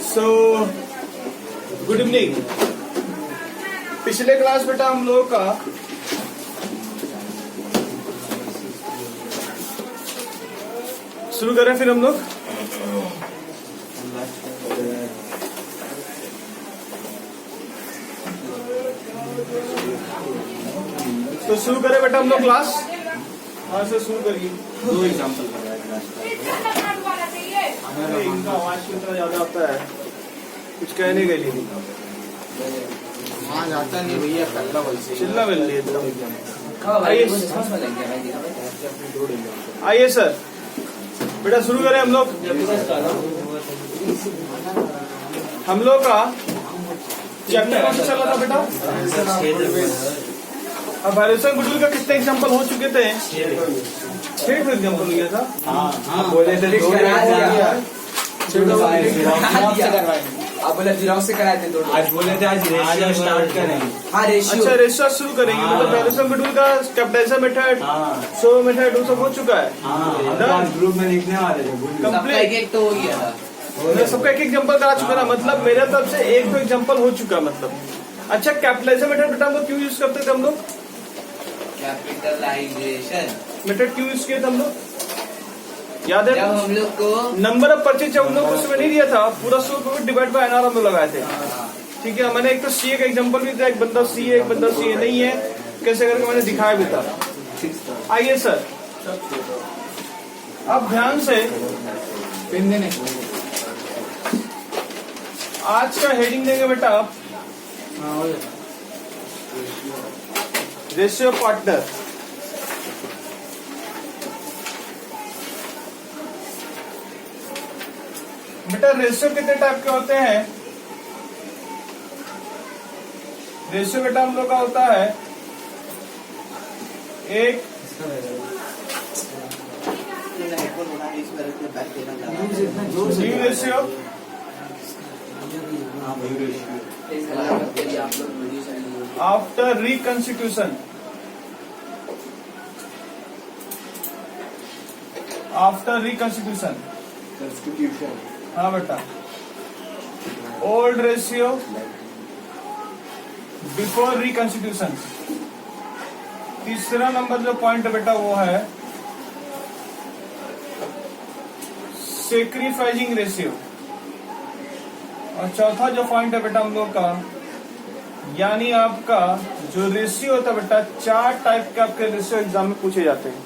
So good evening. पिछले class बेटा हम लोगों का शुरू करें फिर हम लोग। तो शुरू करें बेटा हम लोग क्लास। हाँ से शुरू करिए। 2 एग्जाम्पल इनका आवाज कितना ज्यादा आता है कुछ कहने के लिए वहाँ जाता नहीं भैया, कल्ला वैसे चिल्ला मिल रही एकदम। आइए सर बेटा शुरू करें हम लोग। हम लोग का चैप्टर कौन सा चल रहा था बेटा? अब वायरेशन गुडविल का कितने एग्जाम्पल हो चुके थे? 6 एग्जाम्पल लिया था। बोले थे आप बोले जिराव से कराए थे दो। आज बोले थे आज रेशियो स्टार्ट करेंगे। हाँ रेशियो। अच्छा रेशियो शुरू करेंगे। मतलब वायरेशन गुडविल का कैपिटलाइजेशन मेथड, शो मेथड वो सब हो चुका है। ग्रुप में लिखने वाले थे कंप्लीट एक तो हो गया था। मैं सबका एक एग्जाम्पल करा चुका ना, मतलब मेरे तरफ से एक तो एग्जाम्पल हो चुका मतलब। अच्छा कैपिटलाइजेशन मेथड बेटा हम लोग क्यों यूज करते थे? हम लोग कैपिटलाइजेशन मेथड क्यों यूज किए थे हम लोग? याद है? जब हम लोग को नंबर ऑफ परचेज जब हम लोग उसमें नहीं दिया था, पूरा 100 डिवाइड बाय एनआर हम लोग लगाए थे। ठीक है, मैंने एक तो सीए का एग्जांपल भी दिया, एक बंदा सीए एक बंदा सीए नहीं है, कैसे करके मैंने दिखाया भी था। आइए सर अब ध्यान से आज का हेडिंग देंगे बेटा आप रेशियो पार्टनर। बेटा रेशियो कितने टाइप के होते हैं? रेशियो बेटा हम लोग का होता है एक new ratio, after reconstitution, after reconstitution. हाँ बेटा ओल्ड रेशियो बिफोर रिकंस्टिट्यूशन। तीसरा नंबर जो पॉइंट है बेटा वो है सेक्रीफाइसिंग रेशियो। और चौथा जो पॉइंट है बेटा हम लोग का, यानी आपका जो रेशियो होता है बेटा, 4 टाइप के आपके रेशियो एग्जाम में पूछे जाते हैं।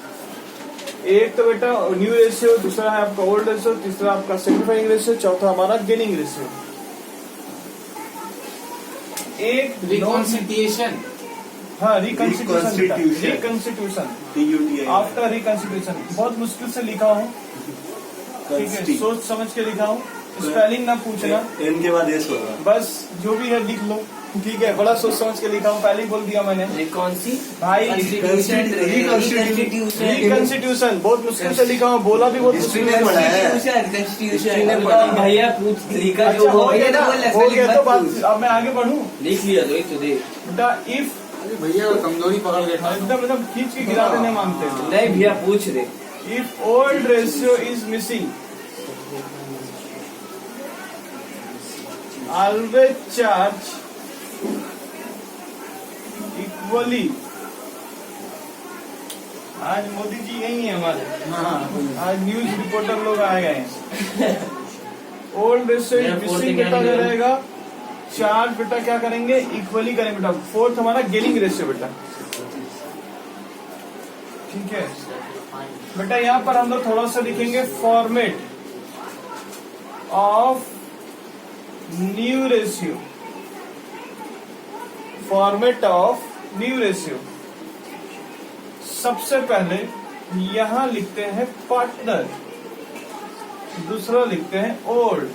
एक तो बेटा न्यू रेशियो, दूसरा है आपका ओल्ड रेशियो, तीसरा आपका सेक्रीफाइंग रेशियो, चौथा हमारा गेनिंग रेशियो। एक रिकॉन्स्टिट्यूशन। हाँ रिकंस्टिट्यूशन आफ्टर रिकंस्टिट्यूशन। बहुत मुश्किल से लिखा हूँ, ठीक है, सोच समझ के लिखा हूँ। स्पेलिंग ना पूछना, एन के बाद एस होगा। बस जो भी है लिख लो, ठीक है। बड़ा सोच समझ के लिखा हूँ, पहले ही बोल दिया मैंने भाई। रिकंस्टिट्यूशन बहुत मुश्किल से लिखा हूँ, बोला भी बहुत मुश्किल से। भैया पूछ लिखा अच्छा हो गया तो बात। अब मैं आगे बढ़ूँ। लिख लिया तो एक तो दे बेटा इफ भैया कमजोरी पकड़ के एकदम खींच के गिरा देने मांगते हैं। नहीं भैया पूछ दे। If old ratio is missing, always charge equally। आज मोदी जी यही है हमारे, आज न्यूज रिपोर्टर लोग आए गए हैं। ओल्ड रेशियो इज मिसिंग बेटा जो रहेगा, चार्ज बेटा क्या करेंगे? इक्वली करेंगे बेटा। फोर्थ हमारा गेनिंग रेशियो बेटा, ठीक है बेटा। यहाँ पर हम लोग थोड़ा सा लिखेंगे format of new ratio, format of new ratio. सबसे पहले यहां लिखते हैं पार्टनर, दूसरा लिखते हैं ओल्ड,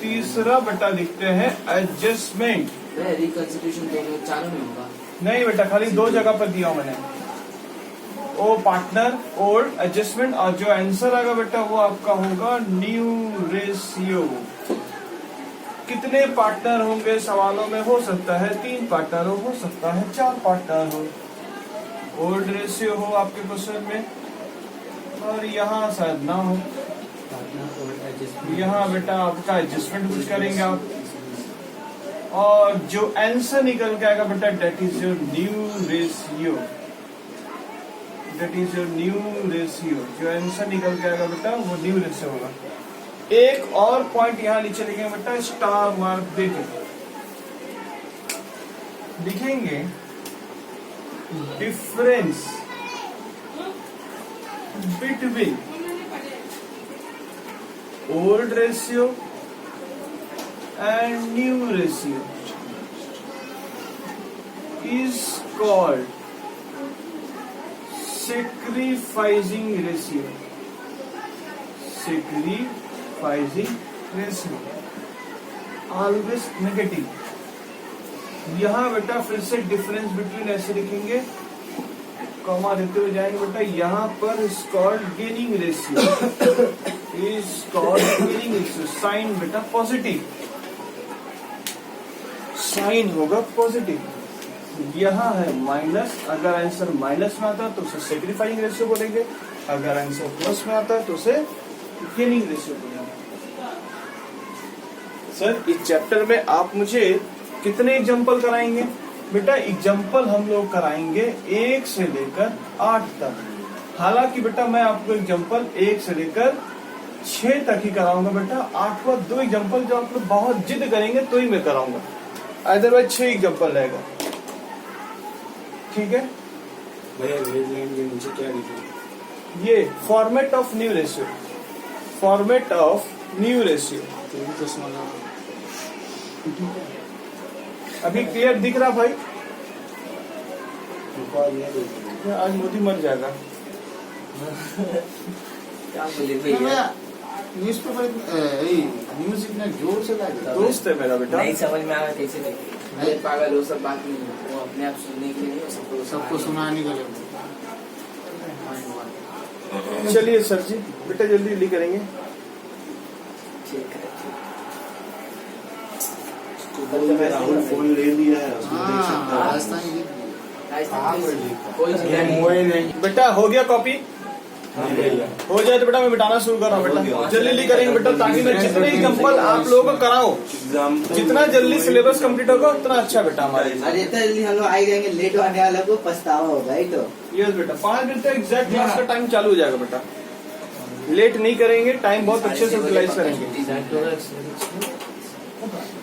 तीसरा बेटा लिखते हैं एडजस्टमेंट। रिकंस्टिट्यूशन तो चारों में होगा। नहीं बेटा, खाली 2 जगह पर दिया मैंने, ओ पार्टनर ओल्ड एडजस्टमेंट, और जो आंसर आएगा बेटा वो आपका होगा न्यू रेशियो। कितने पार्टनर होंगे सवालों में? हो सकता है 3 पार्टनर हो सकता है 4 पार्टनर हो। ओल्ड रेशियो हो आपके क्वेश्चन में, और यहाँ शायद ना हो। यहाँ बेटा आपका एडजस्टमेंट कुछ करेंगे आप, और जो आंसर निकल के आएगा बेटा that is your new ratio, that is your new ratio. जो आंसर निकल के आएगा बेटा वो न्यू रेशियो होगा। एक और पॉइंट यहाँ नीचे लिखेंगे बेटा, स्टार मार्क देके लिखेंगे difference between old ratio and new ratio is called sacrificing ratio, sacrificing ratio, always negative. यहाँ बेटा फिर से डिफरेंस बिटवीन ऐसे लिखेंगे, कॉमा देते हुए जाएंगे बेटा, यहाँ पर is called gaining ratio, is called gaining ratio. Sign बेटा पॉजिटिव, साइन होगा पॉजिटिव। यहाँ है माइनस, अगर आंसर माइनस में आता है तो उसे सेक्रीफाइंग रेशियो बोलेंगे, अगर आंसर प्लस में आता है तो उसे गेनिंग रेशियो बोलेंगे। सर इस चैप्टर में आप मुझे कितने एग्जाम्पल कराएंगे? बेटा एग्जाम्पल हम लोग कराएंगे 1 से लेकर 8 तक। हालांकि बेटा मैं आपको एग्जाम्पल 1 से लेकर 6 तक ही कराऊंगा बेटा। 8वां 2 एग्जाम्पल जो आप लोग बहुत जिद करेंगे तो ही मैं कराऊंगा, अदरवाइज 6 एग्जाम्पल रहेगा। ठीक है भैया, रेड लाइन के नीचे क्या लिखा? ये format of new ratio, format of new ratio. तो सुना अभी क्लियर दिख रहा भाई? आज मोदी मर जाएगा। क्या बोले भैया, न्यूज पेपर न्यूज इतना जोर से लाया। दोस्त है मेरा बेटा। नहीं समझ में आया कैसे देखे। अरे पागल, वो सब बात नहीं है, वो अपने आप सुनने के लिए सबको सुनाने के लिए। चलिए सर जी, बेटा जल्दी जल्दी करेंगे। ठीक है। राहुल फोन ले लिया है, उसमें देख सकता है। कोई नहीं। बेटा हो गया कॉपी? हो जाए तो बेटा मैं मिटाना शुरू कर रहा हूँ बेटा। जल्दी जल्दी करेंगे बेटा, ताकि मैं जितने एग्जाम्पल आप लोगों को कराऊं, जितना जल्दी सिलेबस कंप्लीट होगा उतना अच्छा बेटा हमारे। अरे इतना जल्दी हम लोग आ जाएंगे, लेट आने वाला को पछतावा होगा ही तो। यस बेटा, 5 मिनट तक एग्जैक्ट क्लास का टाइम चालू हो जाएगा बेटा। लेट नहीं करेंगे, टाइम बहुत अच्छे से यूटिलाइज करेंगे।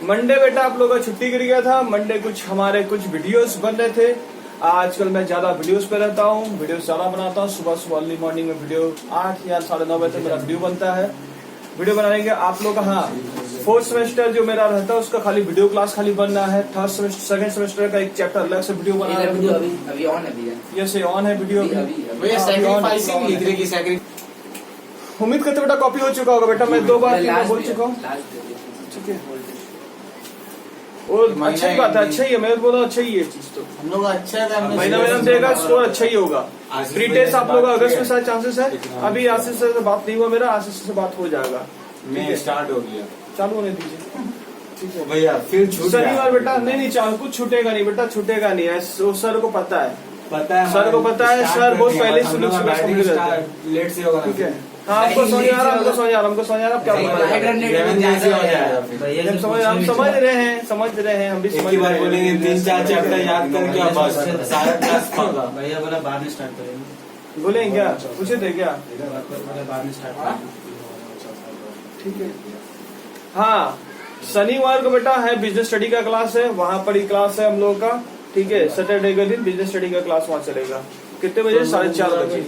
मंडे बेटा आप लोगों का छुट्टी गिर गया था। मंडे हमारे कुछ वीडियोस बन रहे थे। आजकल मैं ज्यादा वीडियोस पे रहता हूँ, वीडियो ज्यादा बनाता हूँ। सुबह अर्ली मॉर्निंग में वीडियो 8 या 9:30 बजे तक मेरा वीडियो बनता है। वीडियो बनाएंगे आप लोग का। हाँ, 4th सेमेस्टर जो मेरा रहता है उसका खाली वीडियो क्लास खाली बनना है। 3rd सेमेस्टर 2nd सेमेस्टर का एक चैप्टर अलग से वीडियो बना है। अभी ऑन है भैया। यस ऑन है वीडियो। भैया सैक्रिफाइसिंग लिख रही है। उम्मीद करते बेटा कॉपी हो चुका होगा बेटा। मैं 2 बार 3 बार बोल चुका हूँ। ठीक है, और अच्छा ही बात है, अच्छा ही है। मैं बोला अच्छा ही है चीज तो। हम लोग अच्छा था, महीना देगा स्कोर अच्छा ही होगा। प्री टेस्ट आप लोग अगस्त में शायद चांसेस है। अभी आशीष से बात नहीं हुआ मेरा, आशीष से बात हो जाएगा। मैं स्टार्ट हो गया, चालू होने दीजिए। ठीक है भैया। फिर छूट शनिवार बेटा नहीं चालू, कुछ छूटेगा नहीं बेटा, छूटेगा नहीं। वो सर को पता है, सर को पता है। सर बहुत पहले से लेट से होगा। ठीक है। हाँ, हमको समझ आ रहा, हमको समझ आ रहा, हमको समझ आ रहा। क्या हम समझ रहे हैं, हम भी समझ रहे हैं। बोलेंगे 3-4 चैप्टर याद करके बस सारा क्लास होगा। भैया बोला बाद में स्टार्ट करेंगे। बोलेंगे क्या? पूछे थे क्या? बाद में स्टार्ट। ठीक है। हाँ, शनिवार को बेटा है बिजनेस स्टडी का क्लास है, वहाँ पर ही क्लास है हम लोग का। ठीक है, सैटरडे के दिन बिजनेस स्टडी का क्लास वहाँ चलेगा। कितने बजे? 4:30 बजे।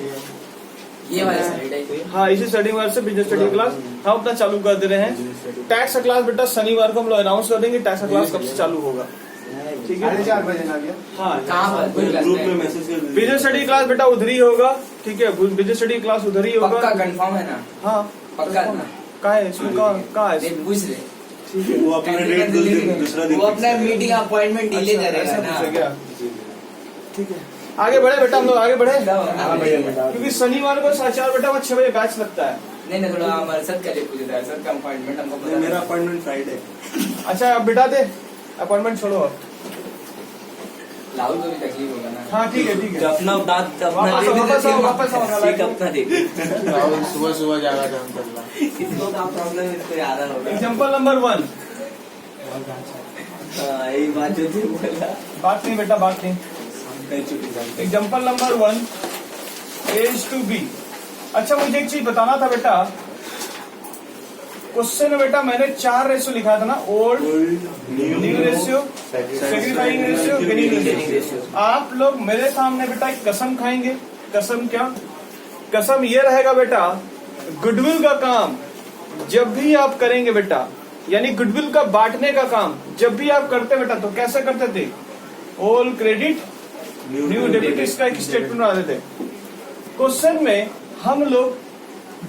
ये वाला साइड। हाँ, इसी शनिवार से बिजनेस स्टडी क्लास हम अपना चालू कर दे रहे हैं। टैक्स का क्लास बेटा शनिवार को हम लोग अनाउंस कर देंगे, टैक्स का क्लास कब से चालू होगा। ठीक है, 4:30 बजे ना गया। हाँ, कहाँ पर? ग्रुप में मैसेज कर दीजिए। बिजनेस स्टडी क्लास बेटा उधर ही होगा। ठीक है, बिजनेस स्टडी क्लास उधर ही पक्का होगा। कंफर्म है ना? हाँ पक्का ना? कहाँ है इसमें? कहाँ है? पूछ ले। ठीक है, वो अपना डेट दूसरा दिन वो अपना मीटिंग अपॉइंटमेंट डिले अच्छा, करेगा ऐसा ना। पूछा क्या? ठीक है, आगे बढ़े बेटा, हम लोग आगे बढ़े। हाँ भैया। क्योंकि शनिवार को 4:30 बेटा 6 बजे बैच लगता है। नहीं थोड़ा हमारे साथ कल पूछ रहा है सर का अपॉइंटमेंट हमको पता मेरा नहीं। Appointment Friday. अच्छा अब बिठा दे, अपॉइंटमेंट छोड़ो अब। लाहौल को भी तकलीफ होगा ना। हाँ ठीक है ठीक है। अपना दांत अपना वापस दे आओ, देते, वापस आओ, वापस आओ। सीट अपना दे देते। राहुल सुबह सुबह जाएगा काम करना। इसको का प्रॉब्लम इसको याद होगा। Example number 1। हाँ यही बात जो तू बोला। बात नहीं बेटा, बात नहीं। Example number 1 as to B. अच्छा मुझे एक चीज बताना था बेटा, क्वेश्चन में बेटा मैंने 4 रेशियो लिखा था ना, old, new ratio, sacrificing ratio, gaining ratio. आप लोग मेरे सामने बेटा एक कसम खाएंगे। कसम क्या? कसम ये रहेगा बेटा, गुडविल का काम जब भी आप करेंगे बेटा, यानी गुडविल का बांटने का काम जब भी आप करते बेटा, तो कैसे करते थे? ओल्ड क्रेडिट न्यू डेबिट, इसका एक स्टेटमेंट बना देते। क्वेश्चन में हम लोग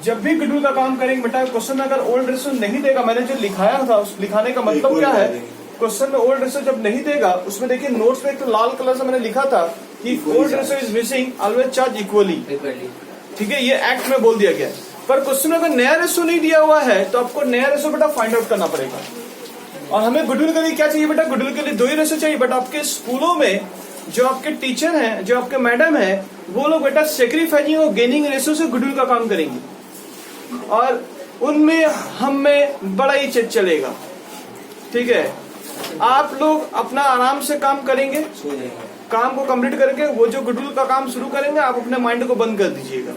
जब भी गुडविल का काम करेंगे बेटा, क्वेश्चन में अगर ओल्ड रेशियो नहीं देगा, मैंने जो लिखाया था उस लिखाने का मतलब क्या है, क्वेश्चन में ओल्ड रेशियो जब नहीं देगा, उसमें देखिए नोट्स में एक तो लाल कलर से मैंने लिखा था कि old ratio is missing, always charge equally. ठीक है, ये एक्ट में बोल दिया गया है। पर क्वेश्चन में अगर नया रेशियो नहीं दिया हुआ है तो आपको नया रेशियो बेटा फाइंड आउट करना पड़ेगा। और हमें गुडविल के लिए क्या चाहिए बेटा? गुडविल के लिए 2 ही रेशियो चाहिए। बट आपके स्कूलों में जो आपके टीचर हैं, जो आपके मैडम है, वो लोग बेटा सेक्रीफाइजिंग और गेनिंग रेशियो से गुडविल का काम करेंगे, और उनमें हम में बड़ा ही चेक चलेगा। ठीक है, आप लोग अपना आराम से काम करेंगे, काम को कंप्लीट करके वो जो गुडविल का काम शुरू करेंगे, आप अपने माइंड को बंद कर दीजिएगा।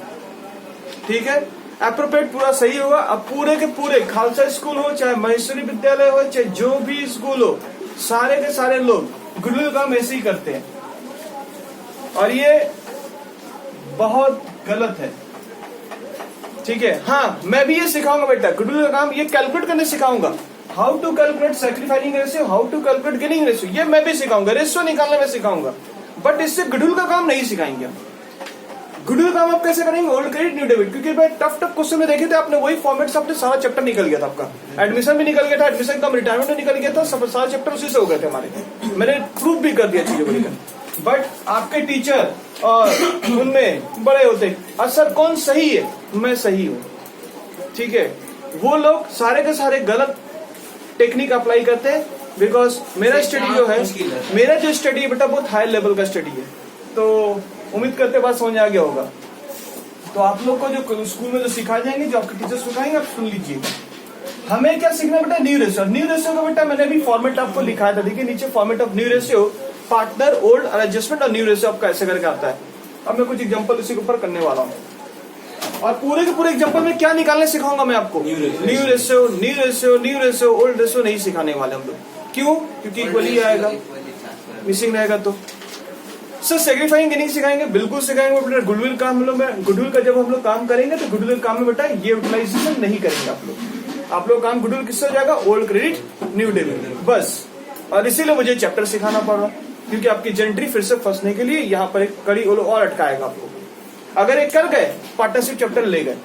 ठीक है, अप्रोप्रिएट पूरा सही होगा। अब पूरे के पूरे खालसा स्कूल हो, चाहे महेश्वरी विद्यालय हो, चाहे जो भी स्कूल हो, सारे के सारे लोग गुडविल का काम ऐसे ही करते हैं, और ये बहुत गलत है। ठीक है, हाँ मैं भी ये सिखाऊंगा बेटा, गुडविल का काम ये कैलकुलेट करने सिखाऊंगा। How to calculate sacrificing ratio, how to calculate gaining ratio, ये मैं भी सिखाऊंगा। रेशियो निकालने में सिखाऊंगा, बट इससे गुडविल का काम नहीं सिखाएंगे हम। गुडविल काम आप कैसे करेंगे? ओल्ड क्रेडिट न्यू डेबिट, क्योंकि भाई टफ क्वेश्चन में देखे थे आपने, वही फॉर्मेट से आपने सारा चैप्टर निकल गया था आपका। एडमिशन भी निकल गया था, एडमिशन का रिटायरमेंट भी निकल गया था, सब सारे चैप्टर उसी से हो गए थे हमारे। मैंने प्रूफ भी कर दिया चीजों को लेकर। बट आपके टीचर और उनमें बड़े होते, सर कौन सही है? मैं सही हूँ। ठीक है, वो लोग सारे के सारे गलत टेक्निक अप्लाई करते हैं। बिकॉज मेरा स्टडी जो है, मेरा जो स्टडी है बेटा बहुत हाई लेवल का स्टडी है। तो उम्मीद करते बात समझ आ गया होगा। तो आप लोग को जो स्कूल में जो सिखाए जाएंगे, जो आपके टीचर सिखाएंगे, आप सुन लीजिएगा। हमें क्या सीखना बेटा? New ratio. न्यू रेशियो का बेटा मैंने भी फॉर्मेट आपको लिखाया था, देखिए नीचे format of new ratio, partner, old और एडजस्टमेंट और न्यू रेशियो आपका ऐसे करके आता है। अब मैं कुछ एग्जांपल इसी के ऊपर करने वाला हूँ, और पूरे के पूरे एग्जांपल में क्या निकालने सिखाऊंगा मैं आपको? New ratio, new ratio, new ratio, old ratio नहीं सिखाने वाले हम लोग। क्यों? क्योंकि इक्वली आएगा, मिसिंग रहेगा। तो सर सेग्रीफाइंग गेनिंग सिखाएंगे, बिल्कुल सिखाएंगे बेटा। गुडविल का हम लोग में, गुडविल का जब हम लोग काम करेंगे तो गुडविल काम में बेटा ये यूटिलाइजेशन नहीं करेंगे आप लोग। आप लोग काम गुडविल किससे हो जाएगा? ओल्ड क्रेडिट न्यू डेबिट, बस। और इसीलिए मुझे चैप्टर सिखाना पड़ रहा, क्योंकि आपकी जेंट्री फिर से फंसने के लिए यहाँ पर एक कड़ी और अटकाएगा आपको। अगर एक कर गए, पार्टनरशिप चैप्टर ले गए,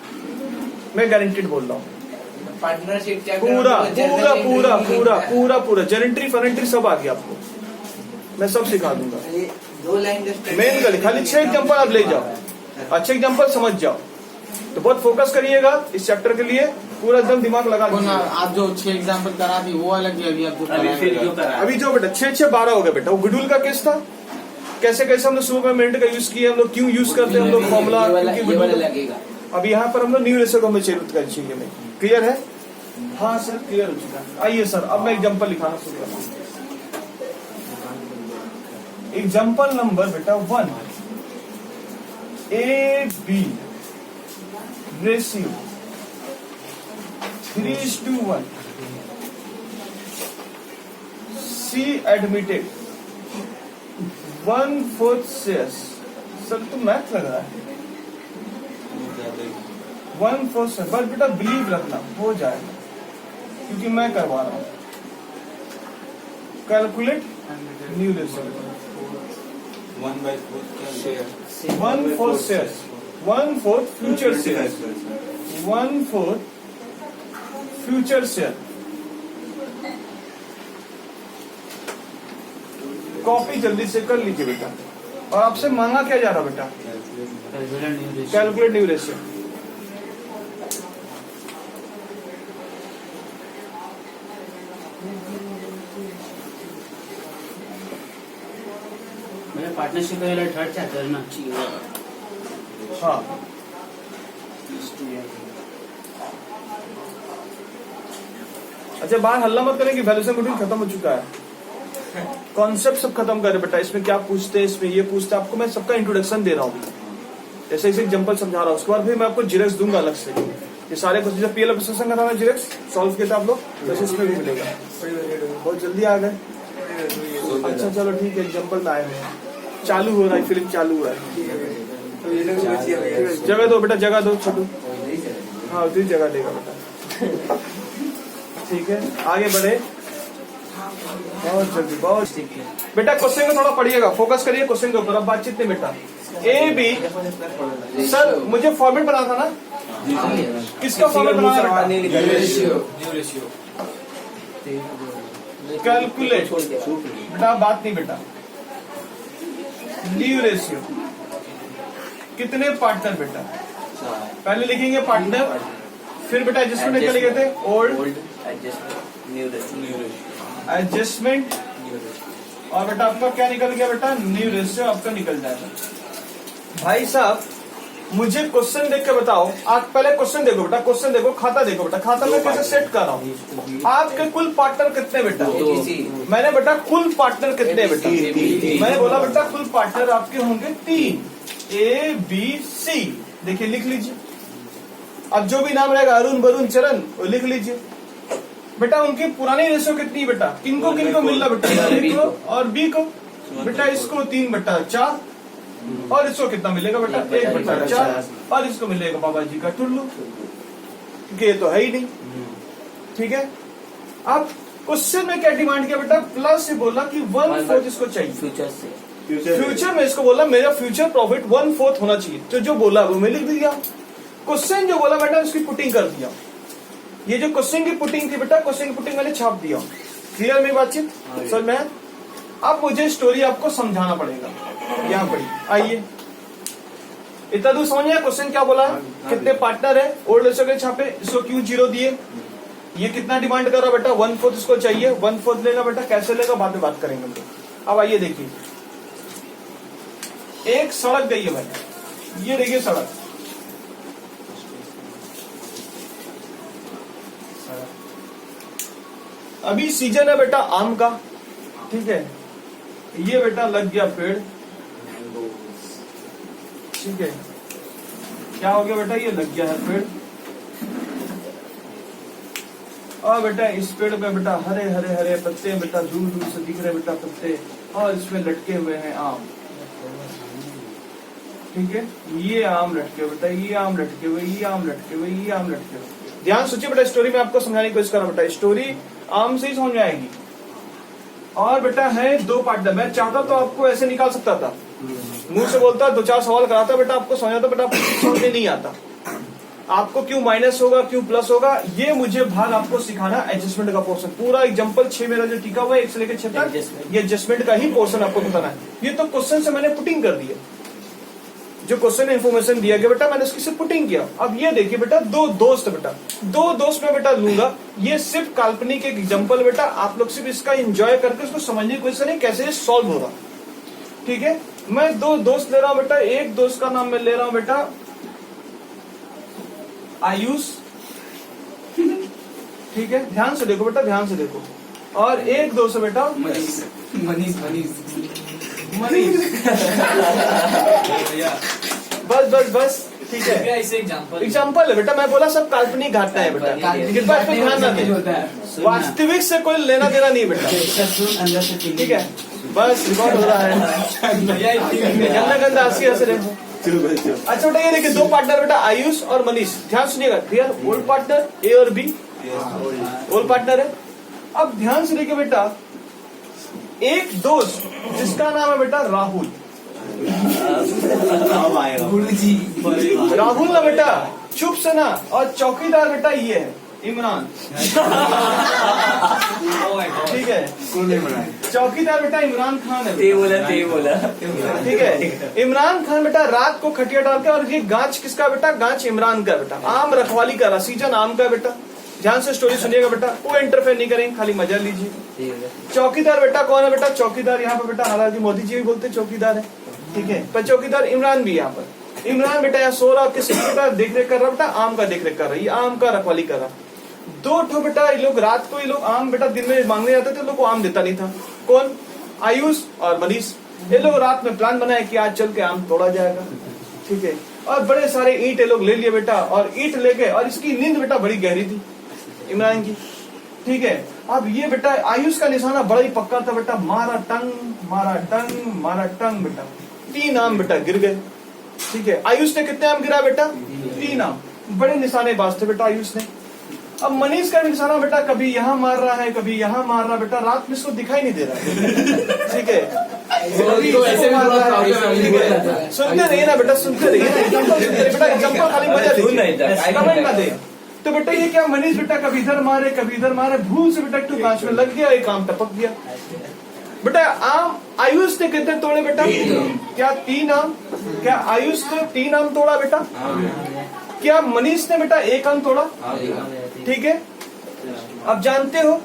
मैं गारंटीड बोल रहा हूँ। पार्टनरशिप पूरा पूरा पूरा पूरा पूरा पूरा जेनेंट्री फरेंट्री सब आ गया आपको, मैं सब सिखा दूंगा। 2 लाइन मेन गली खाली 6 एग्जाम्पल आप ले जाओ, अच्छे एग्जाम्पल समझ जाओ। तो बहुत फोकस करिएगा इस चैप्टर के लिए, पूरा एकदम दिमाग लगा दीजिए। आप जो 6 एग्जाम्पल करा दी वो अलग है, अभी अभी जो बेटा 6 12 हो गए बेटा। वो गुडविल का केस था, कैसे कैसे हम लोग सुपरमेंट का यूज किया, हम लोग क्यों यूज करते हैं हम लोग फॉर्मूला। अब यहाँ पर हम लोग न्यू रेशियो को हमें चाहिए में क्लियर है? हाँ सर क्लियर हो चुका है। आइए सर, अब मैं एग्जाम्पल लिखाना शुरू करता हूँ। एग्जाम्पल नंबर बेटा 1, A B ratio 3:1, C admitted 1/4 shares. Sir तो मैथ लग रहा है, 1/4 शेयर, बस बेटा बिलीव रखना हो जाएगा, क्योंकि मैं करवा रहा हूं। Calculate new ratio 1/4 share, 1/4 shares, 1/4 future share, 1/4 future share. Copy जल्दी से कर लीजिए बेटा। और आपसे मांगा क्या जा रहा बेटा? Calculate new ratio. पार्टनरशिप वाला थर्ड चैप्टर ना हाँ अच्छा बाहर हल्ला मत करें कि वैल्यूएशन मॉड्यूल खत्म हो चुका है। कॉन्सेप्ट सब खत्म करे बेटा, इसमें क्या पूछते हैं, इसमें ये पूछते हैं, आपको मैं सबका इंट्रोडक्शन दे रहा हूँ, जैसे एक एग्जांपल समझा रहा हूँ। उसके बाद फिर मैं आपको जीरेक्स दूंगा अलग से, ये सारे क्वेश्चन जब पीएल प्रोसेसिंग का था जीरेक्स सॉल्व किया था आप लोग, वैसे इसमें भी मिलेगा। बहुत जल्दी आ गए। अच्छा चलो ठीक है, एग्जाम्पल में आए हैं, चालू हो रहा है, फिल्म चालू हो रहा है। जगह दो बेटा, जगह दो छोटू। हाँ उतनी जगह देगा बेटा। ठीक है आगे बढ़े, बहुत जल्दी बहुत बेटा। क्वेश्चन को थोड़ा पढ़िएगा, फोकस करिए क्वेश्चन के ऊपर, अब बातचीत नहीं बेटा। ए बी सर मुझे फॉर्मेट बना था ना, किसका फॉर्मेट बनाना है? कैलकुलेट बेटा, बात नहीं बेटा। लीव रेशियो, कितने पार्टनर बेटा? पहले लिखेंगे पार्टनर, फिर बेटा एडजस्टमेंट क्या लिखे थे? ओल्ड एडजस्टमेंट, और बेटा आपका क्या निकल गया बेटा? न्यू रेशियो आपका निकल जाएगा। भाई साहब मुझे क्वेश्चन देख के बताओ, आप पहले क्वेश्चन देखो बेटा, क्वेश्चन देखो, खाता देखो बेटा, खाता में कैसे सेट कर रहा हूँ। आपके कुल पार्टनर कितने बेटा? मैंने बेटा कुल पार्टनर कितने बेटा? मैंने बोला बेटा कुल पार्टनर आपके होंगे 3, ए बी सी। देखिए लिख लीजिए, अब जो भी नाम रहेगा अरुण वरुण चरण वो लिख लीजिए बेटा। उनकी पुरानी रेशियो कितनी बेटा? किनको किनको मिल रहा बेटा? ए को और बी को बेटा, इसको 3/4, और इसको कितना मिलेगा बेटा? 1/4, और इसको मिलेगा बाबा जी का टुल्लू, क्योंकि ये तो है ही नहीं। ठीक है, अब क्वेश्चन में क्या डिमांड किया बेटा? प्लस से बोला कि 1/4 इसको चाहिए फ्यूचर से। फ्यूचर में इसको बोला मेरा फ्यूचर प्रॉफिट 1/4 होना चाहिए, तो जो बोला वो मैं लिख दिया। क्वेश्चन जो बोला बेटा उसकी पुटिंग कर दिया। ये जो क्वेश्चन की पुटिंग थी बेटा, क्वेश्चन की पुटिंग मैंने छाप दिया। क्लियर मेरी बातचीत सर? मैं अब मुझे स्टोरी आपको समझाना पड़ेगा। यहाँ पढ़ी आइए, इतना दूर समझ गया क्वेश्चन क्या बोला है? कितने पार्टनर है, ओल्ड रेशियो के छापे, इसको क्यों 0 दिए, ये कितना डिमांड कर रहा बेटा? 1/4 इसको चाहिए, 1/4 लेगा बेटा। कैसे लेगा बाद में बात करेंगे तो। अब आइए देखिए, एक सड़क गई है भाई, ये देखिए सड़क, अभी सीजन है बेटा आम का। ठीक है, ये बेटा लग गया पेड़। ठीक है, क्या हो गया बेटा? ये लग गया है पेड़, और बेटा इस पेड़ पे बेटा हरे हरे हरे पत्ते बेटा, दूर दूर से दिख रहे बेटा पत्ते, और इसमें लटके हुए हैं आम। ठीक है, ये आम लटके हुए बेटा, ये आम लटके हुए, ये आम लटके हुए, ये आम लटके हुए। ध्यान सोचिए बेटा, स्टोरी में आपको समझाने की कोशिश कर रहा हूं बेटा, स्टोरी आम से ही समझ आएगी। और बेटा है 2 पार्टनर, मैं चाहता तो आपको ऐसे निकाल सकता था, मुंह से बोलता 2-4 सवाल कराता बेटा, आपको समझाता बेटा, आपको समझ में नहीं आता। आपको क्यों माइनस होगा, क्यों प्लस होगा, ये मुझे भाग आपको सिखाना। एडजस्टमेंट का पोर्शन पूरा एग्जांपल 6 मेरा जो टिका हुआ है 1 से लेकर 6 तक, ये एडजस्टमेंट का ही पोर्शन आपको बताना है। ये तो क्वेश्चन से मैंने पुटिंग कर दिया, जो क्वेश्चन इन्फॉर्मेशन दिया गया बेटा मैंने उसकी सिर्फ पुटिंग किया। अब ये देखिए बेटा, 2 दोस्त बेटा, 2 दोस्त में बेटा लूंगा। ये सिर्फ काल्पनिक एक एग्जांपल बेटा, आप लोग सिर्फ इसका एंजॉय करके उसको समझने की कोशिश करें कैसे ये सॉल्व होगा। ठीक है, मैं 2 दोस्त ले रहा हूं बेटा, एक दोस्त का नाम मैं ले रहा हूं बेटा आयुष। ठीक है, ध्यान से देखो बेटा, ध्यान से देखो। और एक दोस्त है बेटा मनीष बस बस बस। ठीक है, एग्जाम्पल है बेटा, मैं बोला सब काल्पनिक घटना है बेटा, कृपया इस पे ध्यान ना दें, वास्तविक से कोई लेना देना नहीं बेटा। ठीक है, बस रिकॉर्ड हो रहा है, गंदा गंदा हंस रहे। अच्छा बेटा ये देखिए, 2 पार्टनर बेटा आयुष और मनीष, ध्यान सुनिएगा। क्लियर? ओल्ड पार्टनर ए और बी, ओल्ड पार्टनर है। अब ध्यान से देखिए बेटा, एक दोस्त जिसका नाम है बेटा राहुल। राहुल ना बेटा चुप से ना, और चौकीदार बेटा ये है इमरान। ठीक है, चौकीदार बेटा इमरान खान है। ठीक है, इमरान खान बेटा रात को खटिया डाल के, और ये गांच किसका बेटा? गांच इमरान का बेटा। आम रखवाली का, सीजन आम का बेटा। ध्यान से स्टोरी सुनिएगा बेटा, कोई इंटरफेयर नहीं करेंगे, खाली मजा लीजिए। ठीक है। चौकीदार बेटा कौन है बेटा? चौकीदार यहाँ पे बेटा हालांकि मोदी जी भी बोलते चौकीदार है, ठीक है, पर चौकीदार इमरान भी यहाँ पर। इमरान बेटा यहाँ सो रहा, किसी बेटा देख रेख कर रहा बेटा? आम का देख रेख कर रहा है, ये आम का रखवाली कर रहा। दो ठो बेटा ये लोग रात को, ये लोग आम बेटा दिन में मांगने जाते थे, लोग को आम देता नहीं था। कौन? आयुष और मनीष। ये लोग रात में प्लान बनाए कि आज चल के आम तोड़ा जाएगा, ठीक है, और बड़े सारे ईंट ये लोग ले लिए बेटा, और ईंट लेके, और इसकी नींद बेटा बड़ी गहरी थी इमरान की, ठीक है। अब ये बेटा आयुष का निशाना बड़ा ही पक्का था बेटा, मारा टंग मारा टंग मारा टंग बेटा, 3 आम बेटा गिर गए, ठीक है। आयुष ने कितने आम गिरा बेटा? 3 आम। बड़े निशानेबाज थे बेटा आयुष ने। अब मनीष का निशाना बेटा कभी यहाँ मार रहा है, कभी यहाँ मार रहा बेटा, रात में इसको दिखाई नहीं दे रहा है, ठीक है। कभी इसको मार रहा है, ठीक है। सुनते रहिए ना बेटा, सुनते रहिए बेटा, एग्जाम्पल खाली मजा लीजिए, कमेंट ना दे। तो बेटा ये क्या, मनीष बेटा कभी इधर मारे कभी इधर मारे, भूल से बेटा टू कांच में लग गया, एक आम टपक गया बेटा। आम आयुष ने कितने तोड़े बेटा? क्या 3 आम? क्या आयुष ने 3 आम तोड़ा बेटा? क्या मनीष ने बेटा 1 आम तोड़ा? ठीक है, अब जानते हो।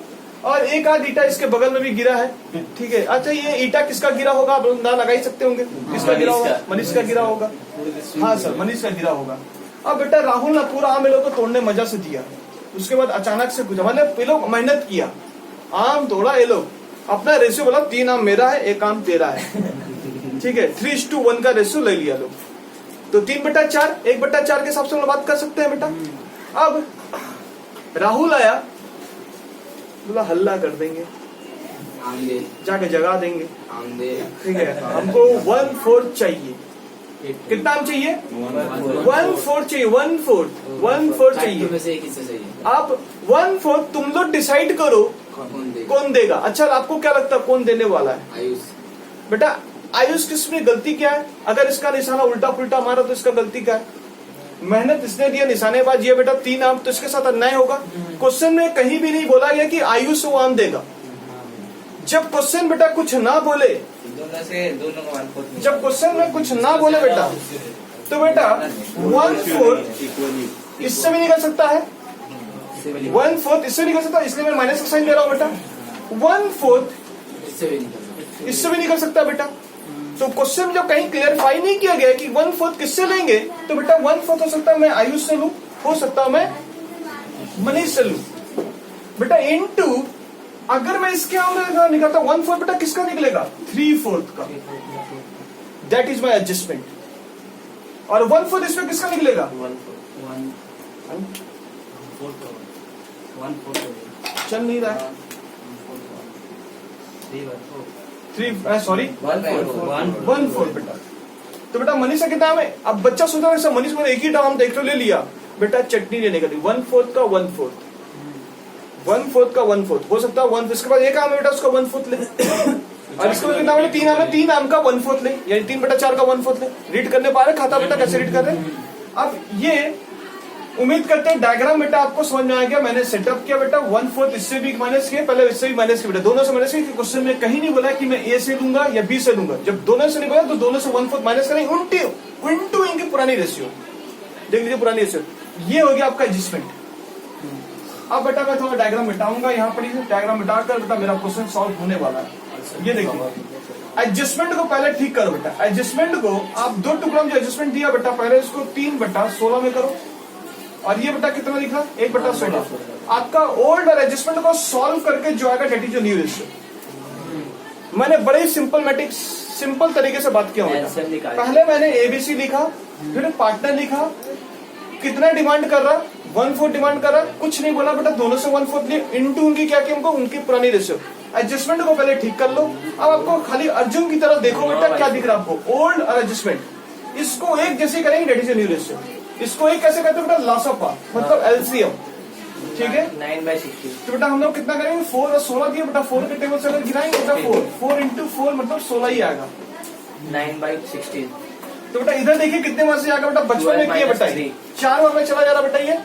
और एक आध ईटा इसके बगल में भी गिरा है, ठीक है। अच्छा ये ईटा किसका गिरा होगा? आप ना लगा ही सकते होंगे, किसका गिरा होगा? मनीष का गिरा होगा। हाँ सर, मनीष का गिरा होगा। अब बेटा राहुल ना पूरा आम लोग को तोड़ने मजा से दिया, उसके बाद अचानक से कुछ मतलब ये लोग मेहनत किया, आम तोड़ा, ये लोग अपना रेशियो बोला 3 आम मेरा है 1 आम तेरा है, ठीक है। 3:1 का रेशियो ले लिया लोग, तो 3/4 1/4 के हिसाब से हम बात कर सकते हैं बेटा। अब राहुल आया, बोला हल्ला कर देंगे, आम दे, जाके जगा देंगे, आम दे, ठीक है। हमको 1/4 चाहिए। कितना आम चाहिए? 1/4 चाहिए, 1/4 चाहिए। में से एक हिस्सा चाहिए। आप 1/4 तुम लोग डिसाइड करो कौन दे? कौन देगा। अच्छा आपको क्या लगता है कौन देने वाला है? आयुष। बेटा आयुष किसमें गलती क्या है? अगर इसका निशाना उल्टा पुल्टा मारा तो इसका गलती क्या है? मेहनत इसने दिया, निशानेबाज ये बेटा 3 आम, तो इसके साथ अन्याय होगा। क्वेश्चन में कहीं भी नहीं बोला गया कि आयुष वो आम देगा। जब क्वेश्चन बेटा कुछ ना बोले, दोनों को 1/4 जब क्वेश्चन में कुछ ना बोले बेटा, तो बेटा 1/4 इससे भी निकल सकता है, 1/4 इससे निकल सकता है, इसलिए मैं माइनस का साइन दे रहा हूँ बेटा। 1/4 इससे भी निकल सकता है बेटा। तो क्वेश्चन जब कहीं क्लियरफाई नहीं किया गया कि 1/4 किससे लेंगे, तो बेटा 1/4 हो सकता है मैं आयुष से लूं, हो सकता है मैं मनीष से लूं बेटा। इनटू अगर मैं इसके अंदर निकलता 1/4 बेटा किसका निकलेगा? 3/4 का। That is my adjustment. और 1/4 इसमें किसका निकलेगा? 1/4 चल नहीं रहा है। 1/4 बेटा। तो बेटा मनीष का कितना है? अब बच्चा सोच रहा है मनीष मैंने एक ही दाम देख ले लिया बेटा, चटनी लेने का 1/4 का 1/4 1/4 का 1/4 हो सकता है 1। इसके बाद एक आम है बेटा, उसका 1/4 ले। और इसके बाद कितना बेटा 3 आम है, 3 आम का 1/4 ले, यानी 3/4 का 1/4 ले। रीड करने पा रहे खाता बेटा कैसे रीड कर रहे? अब ये उम्मीद करते हैं डायग्राम बेटा आपको समझ में आ गया। मैंने सेटअप किया बेटा, 1/4 इससे भी माइनस किया, पहले इससे भी माइनस किया बेटा, दोनों से माइनस किया। क्वेश्चन में कहीं नहीं बोला कि मैं ए से लूंगा या बी से लूंगा। जब दोनों से नहीं बोला तो दोनों से 1/4 माइनस करेंगे, इंटू इनकी पुरानी रेशियो। देख लीजिए पुरानी रेशियो, ये हो गया आपका एडजस्टमेंट। अब बेटा मैं थोड़ा डायग्राम मिटाऊंगा, यहाँ पर डायग्राम मिटाकर बेटा मेरा क्वेश्चन सॉल्व होने वाला है। ये देखिए एडजस्टमेंट को पहले ठीक करो बेटा। एडजस्टमेंट को आप 2 टुकड़ा में जो एडजस्टमेंट दिया बेटा, पहले इसको 3/16 में करो। और ये बेटा कितना लिखा? 1/16। आपका ओल्ड और एडजस्टमेंट को सॉल्व करके जो आएगा डेट इज न्यू रेशियो। मैंने बड़े ही सिंपल तरीके से बात किया बेटा। पहले मैंने एबीसी लिखा, फिर पार्टनर लिखा, कितना डिमांड कर रहा? 1/4 डिमांड कर रहा, कुछ नहीं बोला बेटा, दोनों से 1/4 लिए, इंटू उनकी क्या किया, उनकी पुरानी रेशियो। एडजस्टमेंट को पहले ठीक कर लो। अब आपको खाली अर्जुन की तरफ देखो बेटा, क्या दिख रहा है आपको? ओल्ड और एडजस्टमेंट इसको एक जैसे करेंगे, डेट इज न्यू रेशियो। इसको एक कैसे करते हैं बेटा? लॉस ऑफ पार्ट, मतलब एलसीएम, ठीक है। 9/60। तो बेटा हम लोग कितना करेंगे? 4 और 16 दिए बेटा, 4 के टेबल से अगर गिराएंगे बेटा 4 इंटू 4 मतलब 16 ही आएगा। 9/16। तो बेटा इधर देखिए कितने बार से आएगा बेटा, बचपन में किया बेटा, 4 बार में चला जा रहा बेटा, ये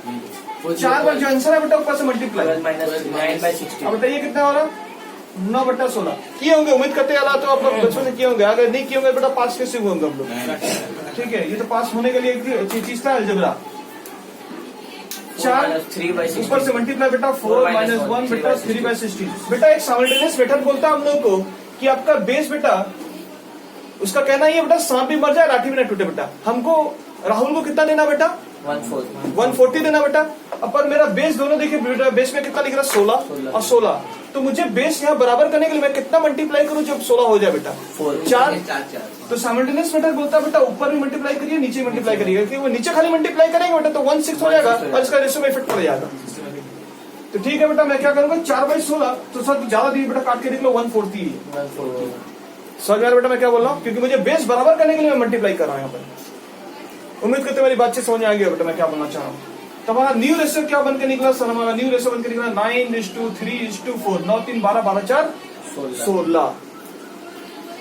4 बार जो आंसर है बेटा ऊपर से मल्टीप्लाई। 9/60। अब बताइए कितना हो रहा? 9/16 किए होंगे, उम्मीद करते हैं तो आप लोग बचपन से किए होंगे। अगर नहीं किए होंगे बेटा पास कैसे हुए होंगे हम लोग? ठीक है, ये तो पास होने के लिए एक चीज था अलजेब्रा। चार 3/16 ऊपर से मल्टीप्लाई बेटा 4 माइनस 1 बेटा 3/16। बेटा एक साइमल्टेनियस मेथड बोलता है हम लोग को कि आपका बेस बेटा, उसका कहना ही है बेटा सांप भी मर जाए लाठी भी ना टूटे बेटा। हमको राहुल को कितना देना बेटा 140 देना बेटा। अब पर मेरा बेस दोनों देखिए बेटा, बेस में कितना लिख रहा है 16 और 16, तो मुझे बेस यहाँ बराबर करने के लिए मैं कितना मल्टीप्लाई करूँ जब 16 हो जाए बेटा 4। तो साइमल्टेनियस मेथड बोलता है बेटा ऊपर भी मल्टीप्लाई करिए नीचे मल्टीप्लाई करिएगा, क्योंकि वो नीचे खाली मल्टीप्लाई करेंगे बेटा तो 1/6 हो जाएगा और इसका रेशो में इफेक्ट पड़ जाएगा। तो ठीक है बेटा, मैं क्या करूंगा 4/16, तो सर ज्यादा दी बेटा काट के देख लो 140 समझ में बेटा मैं क्या बोल रहा हूँ, क्योंकि मुझे बेस बराबर करने के लिए मैं मल्टीप्लाई कर रहा हूँ यहाँ पर। उम्मीद करते मेरी बातचीत समझ में आ गई बेटा मैं क्या बोलना चाह रहा हूँ। तो हमारा न्यू रेशियो क्या बन के निकला सर, हमारा न्यू रेशियो बन के निकला 9:3:4, 9 3 12 12 4 16।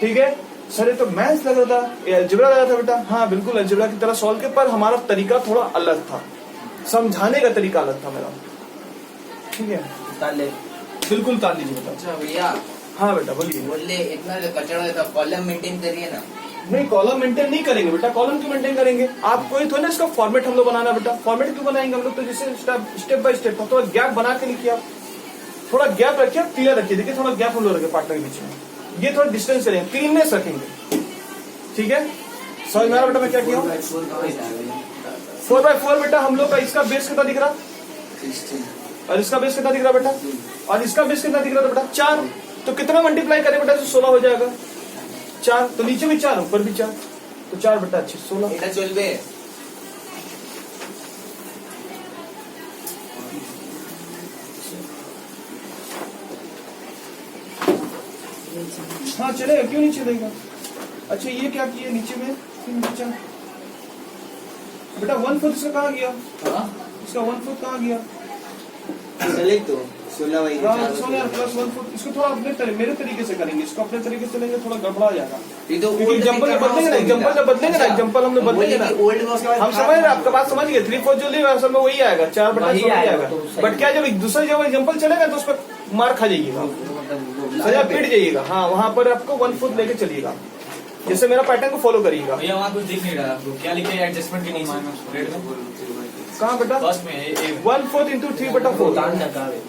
ठीक है सर, ये तो मैथ्स लग रहा था, ये अलजेब्रा लग रहा था बेटा। हाँ बिल्कुल अलजेब्रा की तरह सॉल्व के, पर हमारा तरीका थोड़ा अलग था, समझाने का तरीका अलग था मेरा। ठीक है बिल्कुल ताल लीजिए बेटा। अच्छा भैया, हाँ बेटा बोलिए। बोले इतना जो कचरा है तो कॉलम मेंटेन करिए ना। नहीं कॉलम मेंटेन नहीं करेंगे बेटा, कॉलम क्यों मेंटेन करेंगे, आप कोई थोड़ा ना इसका फॉर्मेट हम लोग बनाना बेटा। फॉर्मेट क्यों बनाएंगे हम लोग, तो जैसे स्टेप बाय स्टेप थोड़ा गैप बना के लिखिए आप, थोड़ा गैप रखिए, क्लियर रखिए। देखिए थोड़ा गैप हम लोग रखे पार्टनर के बीच में, ये थोड़ा डिस्टेंस करेंगे, क्लीननेस रखेंगे। ठीक है समझ में आ रहा बेटा मैं क्या किया 4/4 बेटा। हम लोग का इसका बेस कितना दिख रहा और इसका बेस कितना दिख रहा बेटा, और इसका बेस कितना दिख रहा था बेटा 4। तो कितना मल्टीप्लाई करें बेटा, 16 हो जाएगा 4, तो नीचे भी 4 ऊपर भी 4, तो 4 बेटा 16। এটা চলবে। हाँ चलेगा, क्यों नहीं चलेगा। अच्छा ये क्या किया नीचे में 3 बेटा 1/4 इसका कहाँ गया, इसका 1/4 कहाँ गया। चले तो 16 प्लस 1/4 इसको थोड़ा अपने मेरे तरीके से करेंगे, इसको अपने तरीके से लेंगे थोड़ा गड़बड़ा जाएगा। ये तो क्योंकि एग्जाम्पल जब बदलेंगे ना, एग्जाम्पल जब बदलेंगे ना, एग्जाम्पल हमने बदलेंगे ना, हम समझ रहे हैं आपका बात समझ गए। 3/4 जो लेगा असल में वही आएगा 4/16 आएगा। बट क्या जब दूसरा जब एग्जाम्पल चलेगा तो उस पर मार खा जाइएगा, सजा पिट जाइएगा। हाँ वहाँ पर आपको 1/4 लेके चलिएगा, जैसे मेरा पैटर्न को फॉलो करिएगा। भैया वहाँ कुछ दिख नहीं रहा आपको, क्या लिखे एडजस्टमेंट के नीचे रेड में कहाँ बेटा फर्स्ट में 1/4 into 3/4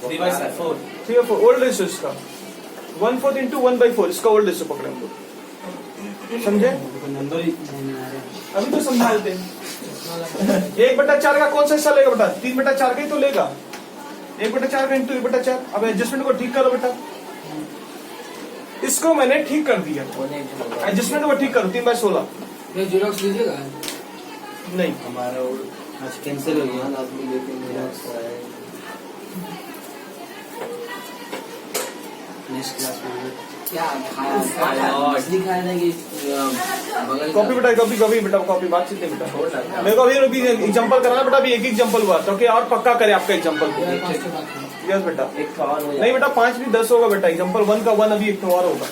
3/4 3/4 ओल्ड रेशियो इसका 1/4 into 1/4 इसका ओल्ड रेशियो पकड़े हम लोग, समझे। नंबर ही नहीं आ रहा। अभी तो समझाते हैं 1/4 का कौन सा हिस्सा लेगा बेटा, 3/4 का ही तो लेगा। 1/4 का इंटू 1/4। अब एडजस्टमेंट को ठीक करो बेटा, इसको मैंने ठीक कर दिया, एडजस्टमेंट को ठीक करो 3/16। जीरोक्स लीजिएगा। नहीं हमारा आज कैंसिल हो गया। नेक्स्ट क्लास में क्या खाया दिखाया था कि बगल कॉपी बेटा, कॉपी बेटा, कॉपी बातचीत नहीं बेटा। मेरे को अभी एग्जाम्पल कराना बेटा, अभी एक एग्जाम्पल हुआ तो क्या और पक्का करे आपका एग्जाम्पल को। यस बेटा, नहीं बेटा 5 भी 10 होगा बेटा, एग्जाम्पल 1 का 1 अभी एक और होगा।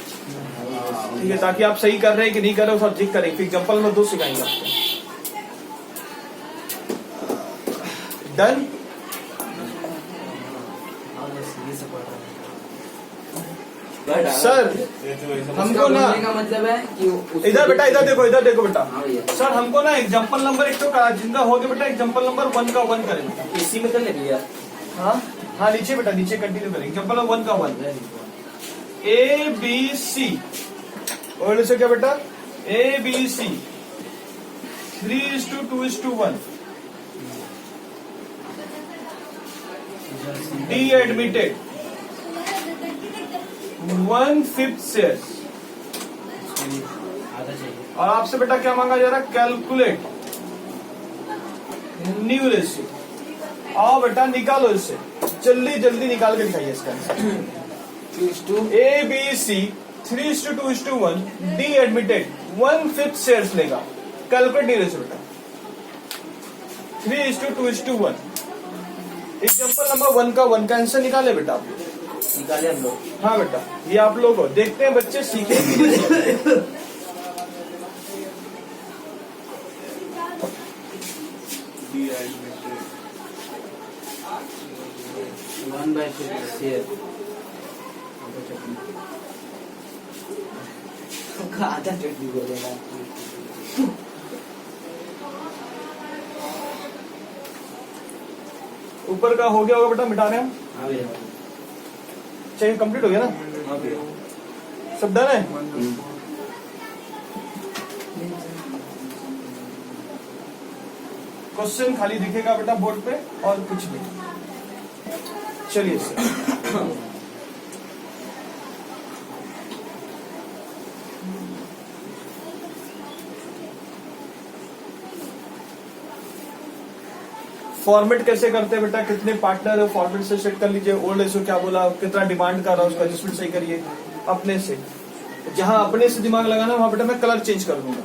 ठीक है, ताकि आप सही कर रहे हैं कि नहीं कर रहे हो सब चेक करें, फिर एग्जाम्पल में 2 सिखाएंगे आपको। डन। सर हमको ना का मतलब है कि इधर बेटा, इधर देखो बेटा। हाँ भैया। सर हमको ना एग्जाम्पल नंबर एक तो जिंदा हो गया बेटा, एग्जाम्पल नंबर 1 का 1 करें बेटा। इसी में कर ले भैया। हाँ हाँ नीचे बेटा, नीचे कंटिन्यू करें। एग्जाम्पल 1 का 1 ABC और जैसे क्या बेटा ABC 3:2:1 D admitted 1/5 shares। आधा चाहिए। और आपसे बेटा क्या मांगा जा रहा है, कैलकुलेट न्यू रेशियो। आओ बेटा निकालो इसे, जल्दी निकाल के दिखाइए इसका। ABC 3:2:1 D admitted 1/5 shares लेगा, कैलकुलेट न्यू रेशियो बेटा 3:2:1। एग्जाम्पल नंबर 1 का 1 का आंसर निकाले बेटा आप लोग। निकाले हम लोग। हाँ बेटा, ये आप लोग हो, देखते हैं बच्चे सीखे कि नहीं सीखे। 1/5 शेयर आधा चटनी बोलेगा। ऊपर का हो गया होगा बेटा, मिटा रहे हैं हम। हाँ भैया। चाहिए कंप्लीट हो गया ना, हाँ भैया। सब डन है। क्वेश्चन खाली दिखेगा बेटा बोर्ड पे और कुछ नहीं। चलिए सर, फॉर्मेट कैसे करते हैं बेटा, कितने पार्टनर है फॉर्मेट से सेट कर लीजिए। ओल्ड रेशियो क्या बोला, कितना डिमांड कर रहा है, उसका एडजस्टमेंट सही करिए अपने से। जहां अपने से दिमाग लगाना वहां बेटा मैं कलर चेंज कर दूंगा।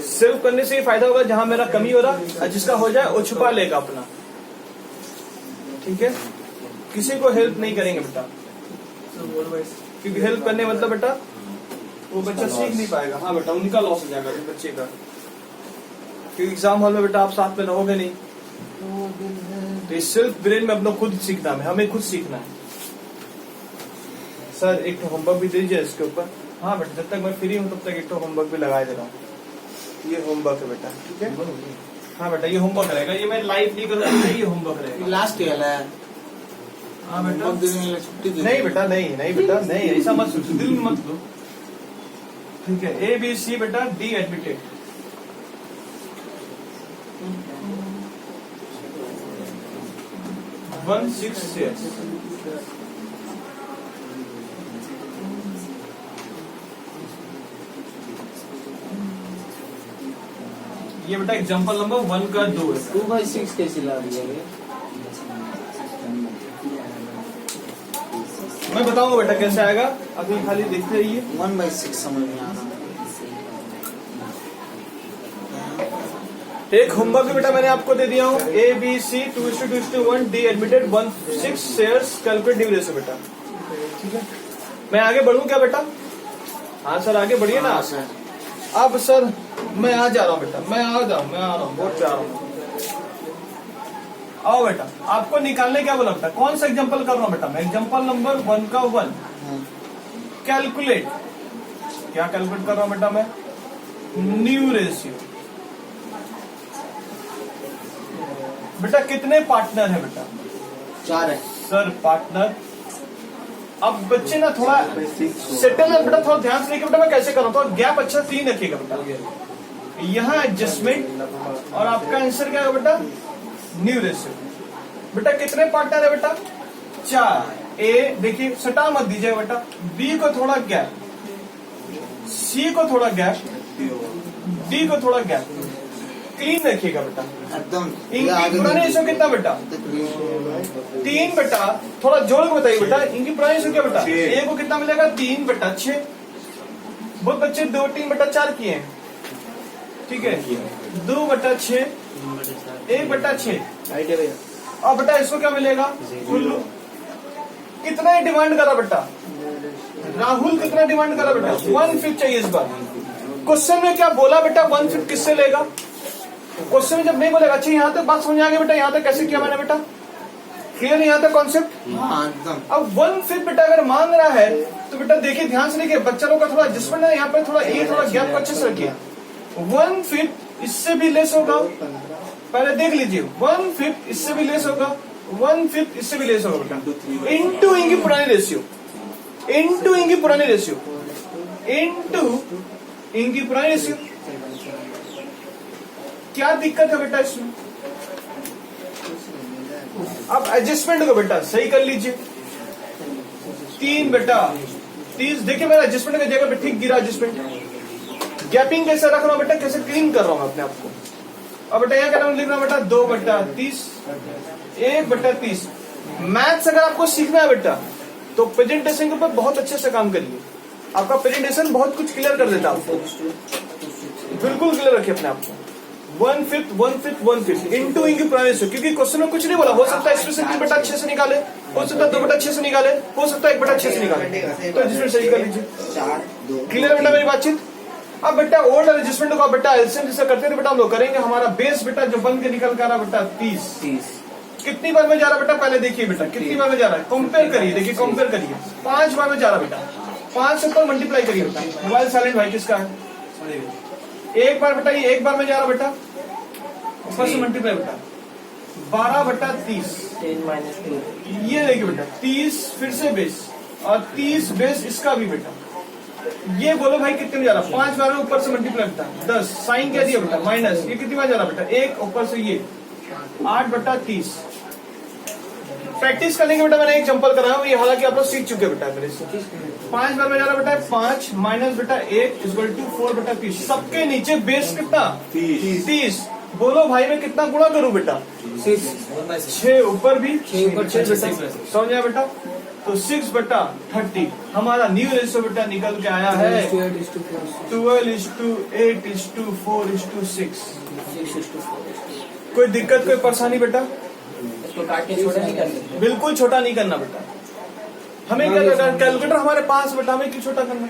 सेव करने से ये फायदा होगा, जहां मेरा कमी हो रहा और जिसका हो जाए वो छुपा लेगा अपना। ठीक है, किसी को हेल्प नहीं करेंगे बेटा, क्योंकि हेल्प करने मतलब बेटा वो बच्चा सीख नहीं पाएगा। हाँ बेटा, उनका लॉस हो जाएगा बच्चे का, क्योंकि एग्जाम हॉल में बेटा आप साथ में रहोगे नहीं। तो इस सेल्फ ब्रेन में अपना खुद सीखना है, हमें खुद सीखना है। सर एक तो होमवर्क भी दीजिए इसके ऊपर। हाँ बेटा, जब तक मैं फ्री हूँ तब तक एक तो होमवर्क भी लगा दे रहा हूँ। ये होमवर्क है बेटा, ठीक है। हाँ बेटा, ये होमवर्क रहेगा, ये मैं लाइव नहीं कर रहा, ये होमवर्क रहेगा। लास्ट ईयर है। हाँ बेटा, छुट्टी नहीं बेटा, नहीं नहीं बेटा, नहीं ऐसा मत सोचो, दिल में मत लो। ठीक है, ए बी सी बेटा डी एडमिटेड। वन सिक्स ये बेटा एग्जांपल नंबर 1 का 2 है। 2/6 कैसे ला दिया ये? मैं बताऊंगा बेटा कैसे आएगा, अभी खाली देखते रहिए। 1/6 समझ में आ रहा। एक होमवर्क बेटा मैंने आपको दे दिया हूँ, A B C 2:2:1 D admitted 1/6 shares calculate new ratio बेटा। ठीक है, मैं आगे बढ़ूं क्या बेटा? हाँ सर आगे बढ़िए ना। सर अब सर मैं आ जा रहा हूँ बेटा, मैं आ रहा हूँ, बोर्ड पे आ रहा हूँ। आओ बेटा, आपको निकालने क्या बोला बेटा, कौन सा एग्जांपल कर रहा हूँ बेटा मैं? एग्जांपल नंबर 1 का 1 कैलकुलेट। क्या कैलकुलेट कर रहा हूँ बेटा मैं? New ratio. बेटा कितने पार्टनर है बेटा? 4 है सर पार्टनर। अब बच्चे ना थोड़ा सेटल है बेटा, थोड़ा ध्यान से देखिए बेटा मैं कैसे कर रहा हूँ। तो गैप अच्छा क्लीन रखिएगा बेटा। यहाँ एडजस्टमेंट और आपका आंसर क्या है बेटा? New ratio. बेटा कितने पार्टनर है बेटा? 4। ए देखिए सटा मत दीजिएगा बेटा, बी को थोड़ा गैप, सी को थोड़ा गैप, डी को थोड़ा गैप, क्लीन रखिएगा बेटा एकदम। इनकी पुरानी रेशियो कितना बेटा? 3 बेटा। थोड़ा जोड़ के बताइए बेटा, इनकी पुरानी रेशियो क्या बेटा? ए को कितना मिलेगा? 3 बेटा 6। बहुत बच्चे 2 3 बेटा 4 किए हैं। ठीक है, 2 बटा 6 1 बटा 6। और बेटा इसको क्या मिलेगा? गुल्लू कितना ही डिमांड करा बेटा? राहुल कितना डिमांड करा बेटा? 1/5 चाहिए इस बार। क्वेश्चन में क्या बोला बेटा? 1/5 किससे लेगा? क्वेश्चन में जब नहीं बोलेगा। अच्छा यहाँ तक बात समझ आ गई बेटा? यहाँ तक कैसे किया मैंने बेटा? क्लियर है यहाँ तक कॉन्सेप्ट? हाँ एकदम। अब 1/5 बेटा अगर मांग रहा है तो बेटा देखिए ध्यान से देखिए, बच्चा लोग का थोड़ा एडजस्टमेंट है यहाँ पे, थोड़ा ये थोड़ा गैप को अच्छे से रखिए। 1/5 इससे भी लेस होगा, पहले देख लीजिए। 1/5 इससे भी लेस होगा, 1/5 इससे भी लेस होगा बेटा। इनटू इनकी पुरानी रेशियो, इनटू इनकी पुरानी रेशियो, इनटू इनकी पुरानी रेशियो। क्या दिक्कत है बेटा इसमें? अब एडजस्टमेंट को बेटा सही कर लीजिए। 3 बेटा 30। देखिए मेरा एडजस्टमेंट का जगह पे ठीक गिरा एडजस्टमेंट। गैपिंग कैसे रख रहा हूँ बेटा, कैसे क्लीन कर रहा हूँ अपने आप को। अब बेटा यहाँ क्या लिख रहा हूँ बेटा 2/30, 1/30। मैथ्स अगर आपको सीखना है बेटा तो प्रेजेंटेशन के ऊपर बहुत अच्छे से काम करिए। आपका प्रेजेंटेशन बहुत कुछ क्लियर कर देता है आपको, बिल्कुल क्लियर रखिए अपने आप को। 1/5 इंटू इंटू प्राइवेट, क्योंकि क्वेश्चन में कुछ नहीं बोला। हो सकता है इसमें से 3/6 से निकाले, हो सकता है 2/6 से निकाले, हो सकता है 1/6 से निकाले, तो जिसमें सही कर लीजिए। क्लियर बेटा मेरी बातचीत। अब बेटा ओल्ड एडजस्टमेंट को बेटा एलसीएम जैसे करते थे बेटा हम लोग करेंगे। हमारा बेस बेटा जो बन के निकल कर रहा बेटा 30। कितनी बार में जा रहा बेटा, पहले देखिए बेटा कितनी बार में जा रहा है, कंपेयर करिए। देखिए कंपेयर करिए, 5 बार में जा रहा बेटा, 5 से ऊपर मल्टीप्लाई करिए बेटा। मोबाइल साइलेंट भाई किसका है? एक बार बेटा, ये एक बार में जा रहा बेटा, ऊपर से मल्टीप्लाई बेटा 12/30। ये देखिए बेटा 30 फिर से बेस, और 30 बेस इसका भी बेटा। ये बोलो भाई कितने में जा रहा, 5 बार में ऊपर से मल्टीप्लाई बेटा 10, साइन क्या दिया बेटा माइनस। ये कितनी बार जा रहा बेटा, 1 ऊपर से ये 8/30। प्रैक्टिस करने के बेटा मैंने एक एग्जांपल कराया हूँ, ये हालांकि आप लोग सीख चुके बेटा मेरे से। 5 बार में जा रहा बेटा 5 माइनस बेटा 1 = 4/30। सबके नीचे बेस कितना 30। बोलो भाई मैं कितना गुणा करूँ बेटा, 6 ऊपर भी 6 ऊपर 6 समझ बेटा। तो 6/30 हमारा न्यू रेशियो बेटा निकल के आया है 12:8:4:6। कोई दिक्कत कोई परेशानी बेटा? इसको काट के छोटा नहीं करना, बिल्कुल छोटा नहीं करना बेटा। हमें क्या करना, कैलकुलेटर हमारे पास बेटा, हमें क्यों छोटा करना?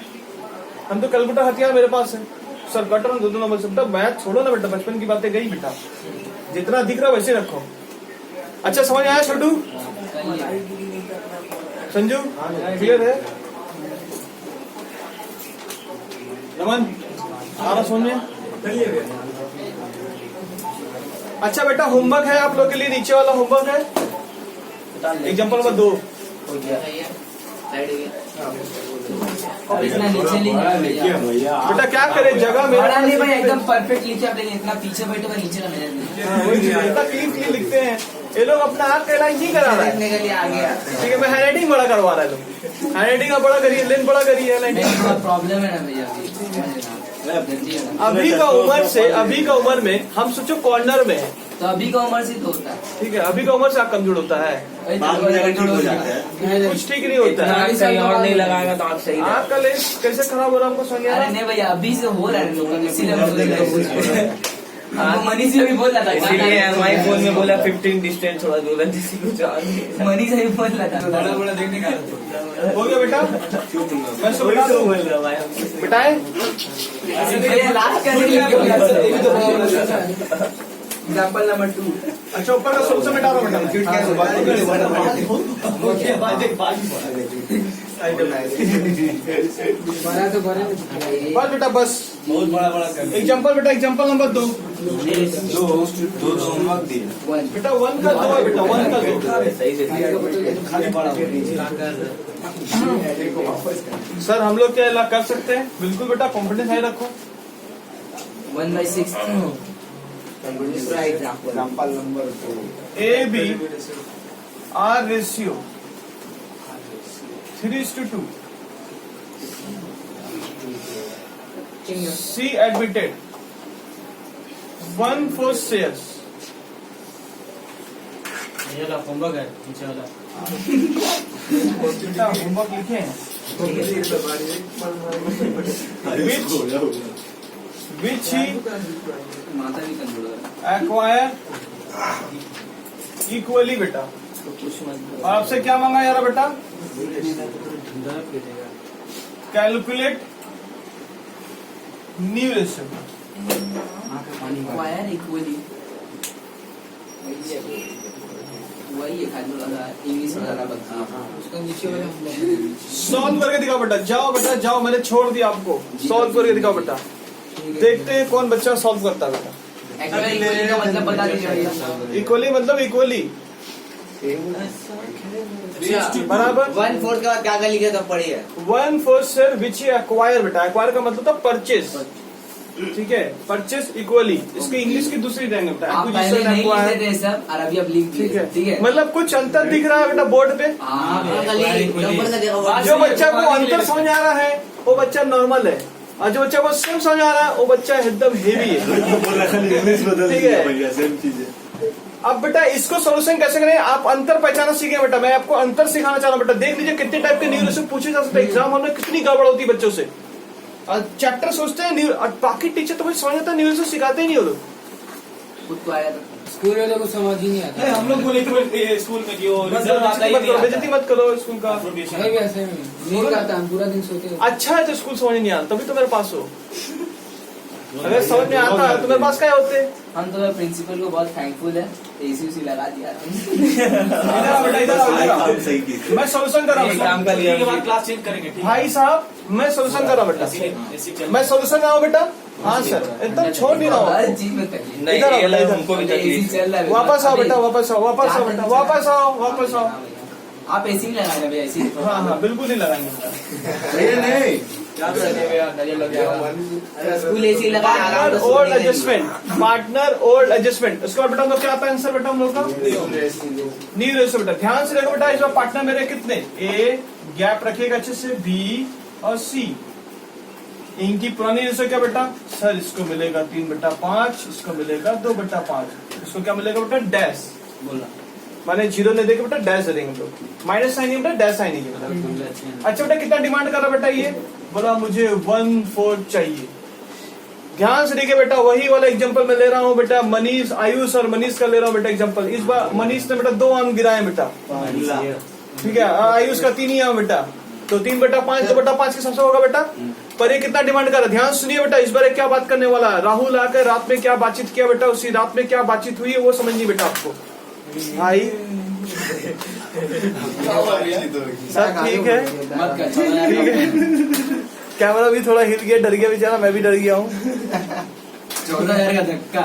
हम तो कैलकुलेटर हथियार मेरे पास है सर, कट रहा हूँ 2 नंबर से बेटा। मैथ छोड़ो ना बेटा, बचपन की बातें गई बेटा, जितना दिख रहा वैसे रखो। अच्छा समझ आया छोटू, संजू क्लियर है? नमन सारा सोनिया। अच्छा बेटा होमवर्क है आप लोग के लिए, नीचे वाला होमवर्क है। एग्जाम्पल नंबर 2 इतना नीचे लिखिए बेटा, क्या करे जगह बड़ा नहीं मेरा भाई, एकदम परफेक्ट लिखिए आप, लेकिन इतना पीछे बैठे हुए नीचे ना इतना क्लीन लिखते हैं ये लोग। अपना हाथ का इलाज नहीं करा रहा है, के लिए आ गया। ठीक है। मैं हैंडराइटिंग बड़ा करवा रहा है लोग, हैंडराइटिंग का बड़ा करिए, लेन बड़ा करिए। प्रॉब्लम है ना भैया, अभी का उम्र में हम सोचो कॉर्नर में है, तो अभी का उम्र से तो होता है। ठीक है। अभी का उम्र से आप कमजोर होता है, बाद में नेगेटिव हो जाता है। कुछ ठीक नहीं होता है। सही और नहीं लगाएगा तो आप सही रहेगा। आपका लेंस कैसे खराब हो रहा है हमको समझ अरे नहीं भैया, अभी से हो रहा है लोगों को, इसीलिए मनीष भी बोल रहा था, इसीलिए हमारे फोन में बोला 15 डिस्टेंस थोड़ा दूर है, किसी को जान मनीष भी बोल रहा था। बड़ा देखने का हो गया बेटा। मैं इसको बिठा दूं, बोल रहा भाई बिठाए। लास्ट करने के एग्जाम्पल नंबर 2। अच्छा ऊपर का सबसे मिटा रहा बेटा। बस बेटा बस, बहुत बड़ा कर एग्जाम्पल बेटा, एग्जाम्पल नंबर 2 दो होमवर्क दिए। बेटा 1 का 2 है बेटा, 1 का 2। सही से सर हम लोग क्या कर सकते हैं? बिल्कुल बेटा, कॉन्फिडेंस हाई रखो। 1/6 example number 2 AB R ratio 3:2। C admitted 1/4 shares। ये वाला होमवर्क है नीचे वाला। बेटा होमवर्क लिखे हैं, which he माता भी कंट्रोल acquire equally बेटा। और आपसे क्या मांगा यार बेटा? Calculate new ratio. Wire equally वही है, खाली थोड़ा इंग्लिश में ज्यादा बनती है। उसका नीचे वाला सॉल्व करके दिखाओ बेटा, जाओ बेटा जाओ, मैंने छोड़ दिया आपको। सॉल्व करके दिखाओ बेटा, देखते हैं कौन बच्चा सॉल्व करता है बेटा। इक्वली का मतलब बता दीजिए भैया। इक्वली मतलब इक्वली बराबर 1/4 के बाद क्या क्या लिखे तो पढ़िए। 1/4 शेयर विच ही एक्वायर बेटा। एक्वायर का मतलब था परचेज, ठीक है। परचेज इक्वली, इसकी इंग्लिश की दूसरी लैंग्वेज बेटा, आप पहले एक्विजिशन नहीं लिखते एक्वायर, थे सब, और अभी आप लिख दिए, ठीक है। ठीक है। मतलब कुछ अंतर दिख रहा है बेटा बोर्ड पे। हाँ, नंबर का देखा जो बच्चा को अंतर समझ आ रहा है वो बच्चा नॉर्मल है, और जो बच्चा को सेम समझ आ रहा है वो बच्चा एकदम हेवी है। बोल रहा है इंग्लिश बदल ठीक दिया है। भैया, सेम चीज है। अब बेटा इसको सोल्यूशन कैसे करें, आप अंतर पहचाना सीखे बेटा। मैं आपको अंतर सिखाना चाह रहा हूँ बेटा। देख लीजिए कितने टाइप के न्यूरो पूछे जा सकते हैं एग्जाम हॉल में, कितनी गड़बड़ होती है बच्चों से। और चैप्टर सोचते हैं न्यूरो, और बाकी टीचर तो मुझे समझ आता है न्यूरो से सिखाते ही नहीं हो। खुद तो आया था। स्कूल वाले को समझ ही नहीं आता। हम लोग बोले स्कूल में कि वो रिजल्ट आता ही नहीं आता। बेइज्जती मत करो स्कूल का। नहीं भी ऐसे में नींद आता हम पूरा दिन सोते हैं। अच्छा है तो स्कूल समझ नहीं आता, तभी तो मेरे पास हो। अगर समझ में आता है तो मेरे पास क्या होते। हम तो प्रिंसिपल को बहुत थैंकफुल है, एसी उसी लगा दिया। इधर आओ बेटा, इधर आओ, इधर आओ। काम सही की। मैं सोल्यूशन कर रहा हूँ काम कर लिया के बाद क्लास चेंज करेंगे, ठीक है? भाई साहब, मैं सोल्यूशन कर रहा हूँ बेटा। मैं सोल्यूशन कर रहा हूँ बेटा। हाँ सर, एकदम छोड़ नहीं रहा हूँ। हर चीज में तकलीफ। नहीं इधर आओ, ये इधर। हमको भी एसी तकलीफ चल रहा है। वापस आओ बेटा, वापस आओ, वापस आओ बेटा, वापस आओ, वापस आओ। आप एसी नहीं लगाएंगे भैया, एसी। हाँ हाँ बिल्कुल नहीं लगाएंगे। ये नहीं क्या करने भैया, नजर लग जाएगा। स्कूल एसी लगा आराम पार्टनर से ओल्ड सोने के लिए। Adjustment, partner old adjustment. उसके बाद बेटा हम लोग क्या आता है आंसर बेटा हम लोग का न्यू रेशियो बेटा। ध्यान से देखो बेटा, इस बार पार्टनर मेरे कितने, ए गैप रखिएगा अच्छे से, बी और सी। इनकी पुरानी रेशियो क्या बेटा सर, इसको मिलेगा 3/5, इसको मिलेगा 2/5, इसको क्या मिलेगा बेटा डैश। बोला माने जीरो नहीं देंगे बेटा, डैश दे देंगे हम लोग। माइनस साइन बेटा, डैश साइन बेटा। अच्छा बेटा कितना डिमांड कर रहा बेटा ये, बोला मुझे 1/4 चाहिए। ध्यान से देखिए बेटा, वही वाला एग्जांपल मैं ले रहा हूँ बेटा, मनीष, आयुष और मनीष का ले रहा हूँ बेटा एग्जांपल। इस बार मनीष ने बेटा 2 आम गिराए बेटा, ठीक है। आयुष का 3 ही आम बेटा, तो 3/5 2/5 के सबसे होगा बेटा। पर ये कितना डिमांड कर रहा है, ध्यान सुनिए बेटा। इस बार क्या बात करने वाला है, राहुल आकर रात में क्या बातचीत किया बेटा, उसी रात में क्या बातचीत हुई है वो समझिए बेटा आपको। भाई सब ठीक है, मत कर। ठीक है। कैमरा भी थोड़ा हिल गया, डर गया बेचारा, मैं भी डर गया हूँ। 14,000 का धक्का।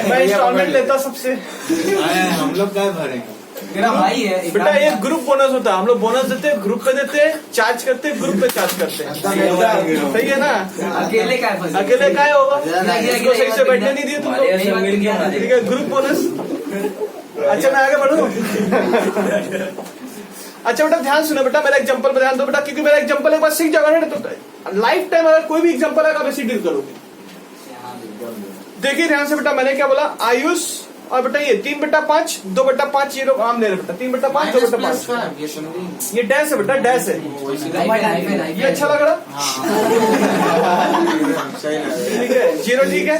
मैं इंस्टॉलमेंट लेता सबसे। हम लोग क्या भरेंगे। मेरा भाई है एक बेटा काम ये कर। ग्रुप बोनस होता है, हम लोग बोनस देते हैं, ग्रुप पे देते हैं, चार्ज करते हैं, ग्रुप पे चार्ज करते हैं। सही है ना। अकेले का है, अकेले काय होगा, गिरा, इसको सही से बैठने नहीं दिए तुम हमारे लोग। यहाँ सब मिल गया ना। ठीक है, ग्रुप बोनस। अच्छा मैं आगे बढ़ूं। अच्छा बेटा ध्यान सुनो बेटा, मेरा एग्जांपल पे ध्यान दो बेटा, क्योंकि मेरा एग्जांपल एक बार सीख जाओगे ना तो लाइफ टाइम अगर कोई भी एग्जांपल आएगा वैसे डील करोगे। देखिए ध्यान से बेटा, मैंने क्या बोला, आयुष और बेटा ये 3/5 2/5 ये लोग आम ले रहे बेटा, 3/5 2/5। ये डैश है बेटा, डैश है। ये अच्छा लग रहा, ठीक है। जीरो ठीक है,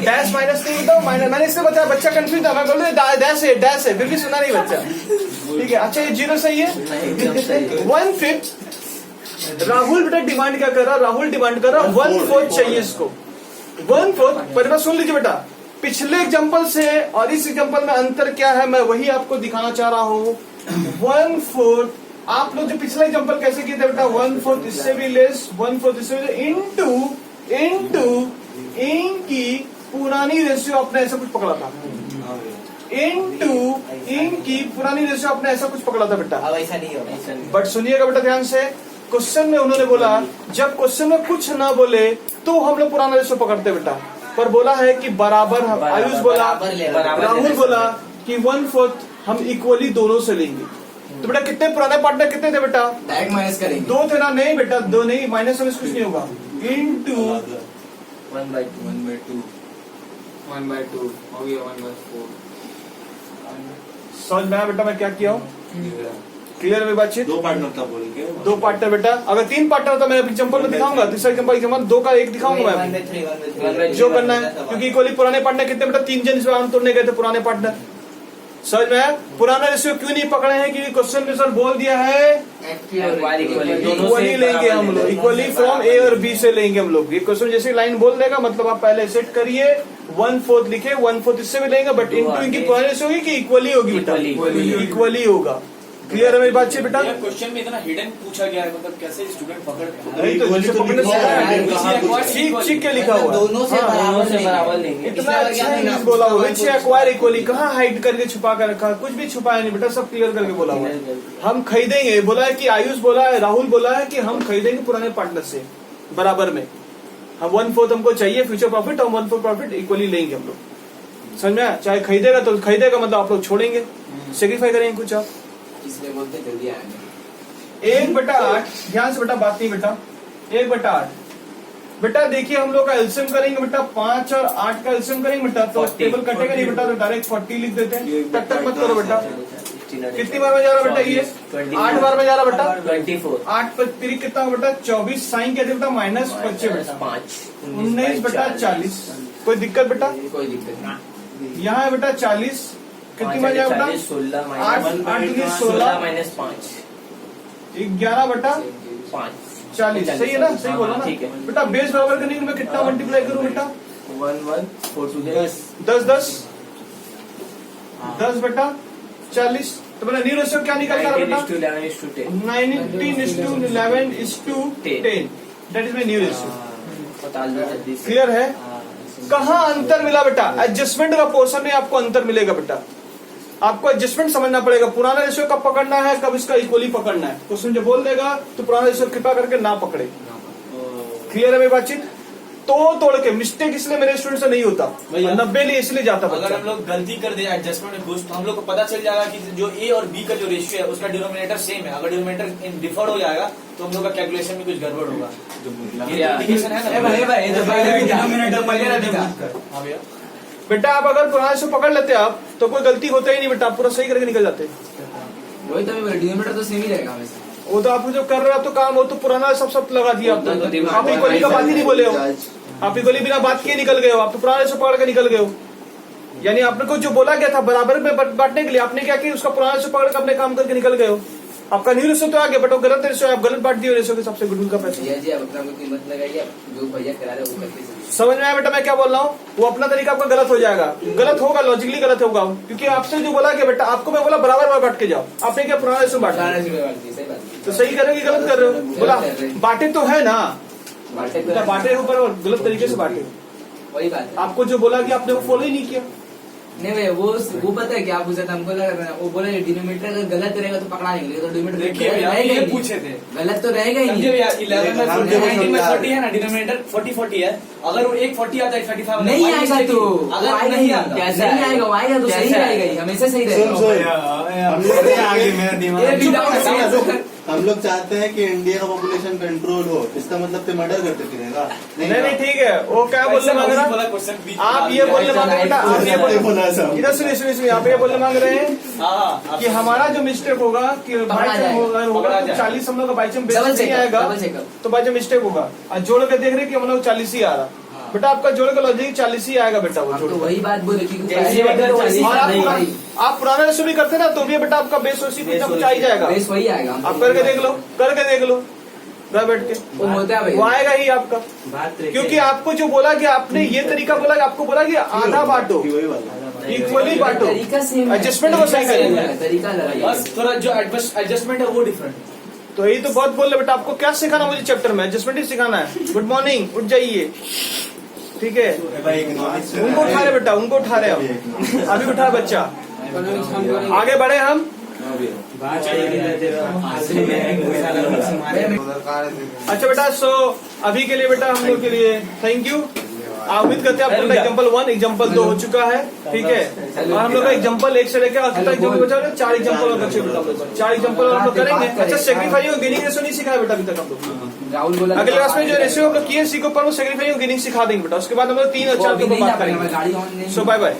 डैश माइनस नहीं बताओ, माइनस। मैंने इससे बताया, बच्चा कंफ्यूज था, मैं बोल रहा डैश है, डैश है, फिर भी सुना नहीं बच्चा, ठीक है। अच्छा ये जीरो सही है। 1/5 राहुल बेटा डिमांड क्या कर रहा, राहुल डिमांड कर रहा 1/4 चाहिए इसको, 1/4। पहले बात सुन लीजिए बेटा, पिछले एग्जांपल से और इस एग्जांपल में अंतर क्या है मैं वही आपको दिखाना चाह रहा हूँ। 1/4 आप लोग जो पिछला एग्जांपल कैसे किए थे बेटा, 1/4 इससे भी लेस, 1/4 इससे भी इनटू इनकी पुरानी रेशियो आपने ऐसा कुछ पकड़ा था, इनटू इनकी पुरानी रेशियो आपने ऐसा कुछ पकड़ा था बेटा। अब ऐसा नहीं होगा। बट सुनिएगा बेटा ध्यान से, क्वेश्चन में उन्होंने बोला, जब क्वेश्चन में कुछ ना बोले तो हम लोग पुराना रेशियो पकड़ते बेटा, पर बोला है कि बराबर। आयुष बोला, राहुल बोला कि 1/4 हम इक्वली दोनों से लेंगे। तो बेटा कितने पुराने पार्टनर कितने थे बेटा, डायरेक्ट माइनस करेंगे। 2 थे ना, नहीं बेटा 2 नहीं, माइनस में कुछ नहीं होगा, इनटू 1/2 1/2 हो गया 1/4। समझ में आया बेटा मैं क्या किया हूँ, क्लियर है बातचीत। 2 पार्टनर था बोल के 2 पार्टनर बेटा, अगर 3 पार्टनर होता मैं एग्जांपल में दिखाऊंगा, तीसरा एग्जांपल 2 का 1 दिखाऊंगा मैं, जो करना है। क्योंकि इक्वली पुराने पार्टनर कितने बेटा, 3 जन इसमें आम तोड़ने गए थे पुराने पार्टनर। समझ में आया, पुराना रेशियो क्यों नहीं पकड़े हैं, क्योंकि क्वेश्चन में सर बोल दिया है इक्वली लेंगे हम लोग, इक्वली फ्रॉम ए और बी से लेंगे हम लोग। ये क्वेश्चन जैसे लाइन बोल देगा मतलब आप पहले सेट करिए, 1/4 लिखे, 1/4 इससे भी लेंगे, बट इनटू इनकी पुरानी रेशियो होगी कि इक्वली होगी बेटा, इक्वली होगा। क्लियर है मेरी बात से बेटा। क्वेश्चन में इतना हिडन पूछा गया है, मतलब कैसे स्टूडेंट पकड़ गए। नहीं तो जैसे पकड़ने से ठीक के लिखा हुआ है। दोनों से बराबर लेंगे। इतना अच्छा इंग्लिश बोला हुआ है, एक्वायर इक्वली कहाँ हाइड करके छुपा कर रखा, कुछ भी छुपाया नहीं बेटा, सब क्लियर करके बोला हुआ है। हम खरीदेंगे, बोला है कि आयुष बोला है, राहुल बोला है कि हम खरीदेंगे पुराने पार्टनर से बराबर में। हम 1/4 हमको चाहिए फ्यूचर प्रॉफिट, हम 1/4 प्रॉफिट इक्वली लेंगे हम लोग। समझ में आया, चाहे खरीदेगा तो खरीदेगा मतलब आप लोग छोड़ेंगे, सेक्रीफाई करेंगे कुछ आप। इसलिए बोलते जल्दी आएंगे। 1/8 ध्यान से बेटा, बात नहीं बेटा, 1/8। बेटा देखिए हम लोग का एलसीएम करेंगे बेटा, 5 और 8 का एलसीएम करेंगे बेटा, तो 40 टेबल कटेगा नहीं बेटा, तो डायरेक्ट 40 लिख देते हैं। तक तक मत करो बेटा। 16 कितनी बार में जा रहा बेटा ये? 8 बार में जा रहा बेटा। 24 8 पर 3 कितना हो बेटा? 24। साइन क्या बेटा? -25 बेटा। 5 19 बेटा 40। कोई दिक्कत बेटा? कोई दिक्कत नहीं। यहाँ है बेटा 40। कितनी बार जाएगा बेटा? 16 8 16 16 माइनस 5 11 बेटा 5 40। सही है ना? सही बोला ना? ठीक है बेटा बेस बराबर करने के लिए मैं कितना मल्टीप्लाई करूँ बेटा? 1 1 4 2 10 10 10 बेटा 40। तो बेटा न्यू रेशियो क्या निकलता है बेटा? 19:11:10। That is my new ratio. Clear है? कहाँ अंतर मिला बेटा? एडजस्टमेंट का पोर्शन में आपको अंतर मिलेगा बेटा। आपको एडजस्टमेंट समझना पड़ेगा, पुराना रेशियो कब पकड़ना है, कब इसका इक्वली पकड़ना है। क्वेश्चन जो बोल देगा तो पुराना रेशियो कृपया करके ना पकड़े। क्लियर है मेरी बातचीत? तोड़ के मिस्टेक इसलिए मेरे स्टूडेंट से नहीं होता, 90 लिए इसलिए जाता अगर बच्चा। हम लोग गलती कर दे एडजस्टमेंट में कुछ, तो हम लोग को पता चल जाएगा कि जो ए और बी का जो रेशियो है उसका डिनोमिनेटर सेम है। अगर डिनोमिनेटर डिफर हो जाएगा तो हम लोग का कैलकुलेशन में कुछ गड़बड़ होगा। ये इंडिकेशन है ना हाँ भैया। बेटा आप अगर पुराना रेशियो पकड़ लेते आप तो कोई गलती होता ही नहीं बेटा, आप पूरा सही करके निकल जाते। वही तो मैं डिनोमिनेटर तो सेम ही रहेगा हमेशा। वो तो आप जो कर रहे हो आप तो काम, वो तो पुराना सब लगा दिया आप तो। आप इक्वली का बात ही नहीं बोले हो, आप इक्वली बिना बात किए निकल गए हो। आप तो पुराने से पकड़ के निकल गए हो। यानी आपने को जो बोला गया था बराबर में बांटने के लिए, आपने क्या किया? उसका पुराने से पकड़ के अपने काम करके निकल गए हो। आपका न्यू रेशियो तो आ गया बट वो गलत रेशियो, आप गलत बांट दिए रेशियो के सबसे गुडविल का पैसा। जी आप अपना कीमत लगाइए, जो भैया करा रहे वो करके समझ में आया बेटा मैं क्या बोल रहा हूँ? वो अपना तरीका आपका गलत हो जाएगा, गलत होगा, लॉजिकली गलत होगा। क्योंकि आपसे जो बोला गया बेटा, आपको मैं बोला बराबर में बांट के जाओ, आपने क्या पुराना रेशियो बांटा? सही बात तो सही कर रहे हो कि गलत कर रहे हो? बोला बांटे तो है ना, बाटे बांटे ऊपर गलत तरीके से बांटे। वही बात है। आपको जो बोला कि आपने वो फॉलो ही नहीं किया। नहीं भैया वो पता है क्या पूछा था हमको लगा था, वो बोला डिनोमिनेटर अगर गलत रहेगा तो पकड़ा नहीं गया, तो डिनोमिनेटर देखिए भैया ये पूछे थे, गलत तो रहेगा ही समझे भैया? 11 में 40 में 40 है ना, डिनोमिनेटर 40 है। अगर वो एक 40 आता है 35 नहीं आएगा तो अगर नहीं आता कैसे नहीं आएगा? वो आएगा तो सही रहेगा ही, हमेशा सही रहेगा। हम लोग चाहते हैं कि इंडिया का पॉपुलेशन कंट्रोल हो, इसका मतलब तो मर्डर करते फिरेगा। नहीं ठीक है, वो क्या बोलने मांग रहा है? आप ये बोलने मांग रहे हैं बेटा, आप ये बोल इधर सुनिए आप ये बोलने मांग रहे हैं कि हमारा जो मिस्टेक होगा कि होगा तो 40 हम लोग का बाईचम बेस नहीं आएगा तो बाईचम मिस्टेक होगा। और जोड़ के देख रहे कि हम लोग 40 ही आ रहा बेटा, आपका जोड़ का लॉजिक 40 ही आएगा बेटा। वो तो वही बात बोले आप पुराना रेशो भी करते ना तो भी बेटा आपका बेस उसी कुछ ना कुछ आ ही जाएगा। बेस वही आएगा। आप करके देख लो घर बैठ के, वो होता है वो आएगा ही आपका। क्योंकि आपको जो बोला कि आपने ये तरीका बोला कि आपको बोला कि आधा बांटो, इक्वली बांटो, तरीका सेम है, एडजस्टमेंट को सही करेंगे, तरीका लगा बस थोड़ा जो एडजस्टमेंट है वो डिफरेंट। तो यही तो बहुत बोल रहे बेटा, आपको क्या सिखाना मुझे चैप्टर में? एडजस्टमेंट ही सिखाना है। गुड मॉर्निंग, उठ जाइए, ठीक है? उनको उठा रहे बेटा, उनको उठा रहे हम, अभी उठा बच्चा, आगे बढ़े हम। अच्छा बेटा, सो अभी के लिए बेटा हम लोग के लिए थैंक यू। उम्मीद करते हैं आप लोग का एग्जाम्पल 1 एग्जाम्पल 2 हो चुका है, ठीक है? और हम लोग का एग्जाम्पल 1 से लेकर और कितना एग्जाम्पल बचा है? 4 एग्जाम्पल और बचे बेटा, 4 एग्जाम्पल और हम लोग करेंगे। अच्छा सेक्रीफाइंग और गेनिंग रेशियो नहीं सिखाया बेटा अभी तक हम लोग। राहुल बोला अगले क्लास में जो रेशियो हम लोग किए सी के ऊपर वो सेक्रीफाइंग और गेनिंग सिखा देंगे बेटा। उसके बाद हम लोग 3 और 4 के ऊपर बात करेंगे। सो बाय बाय।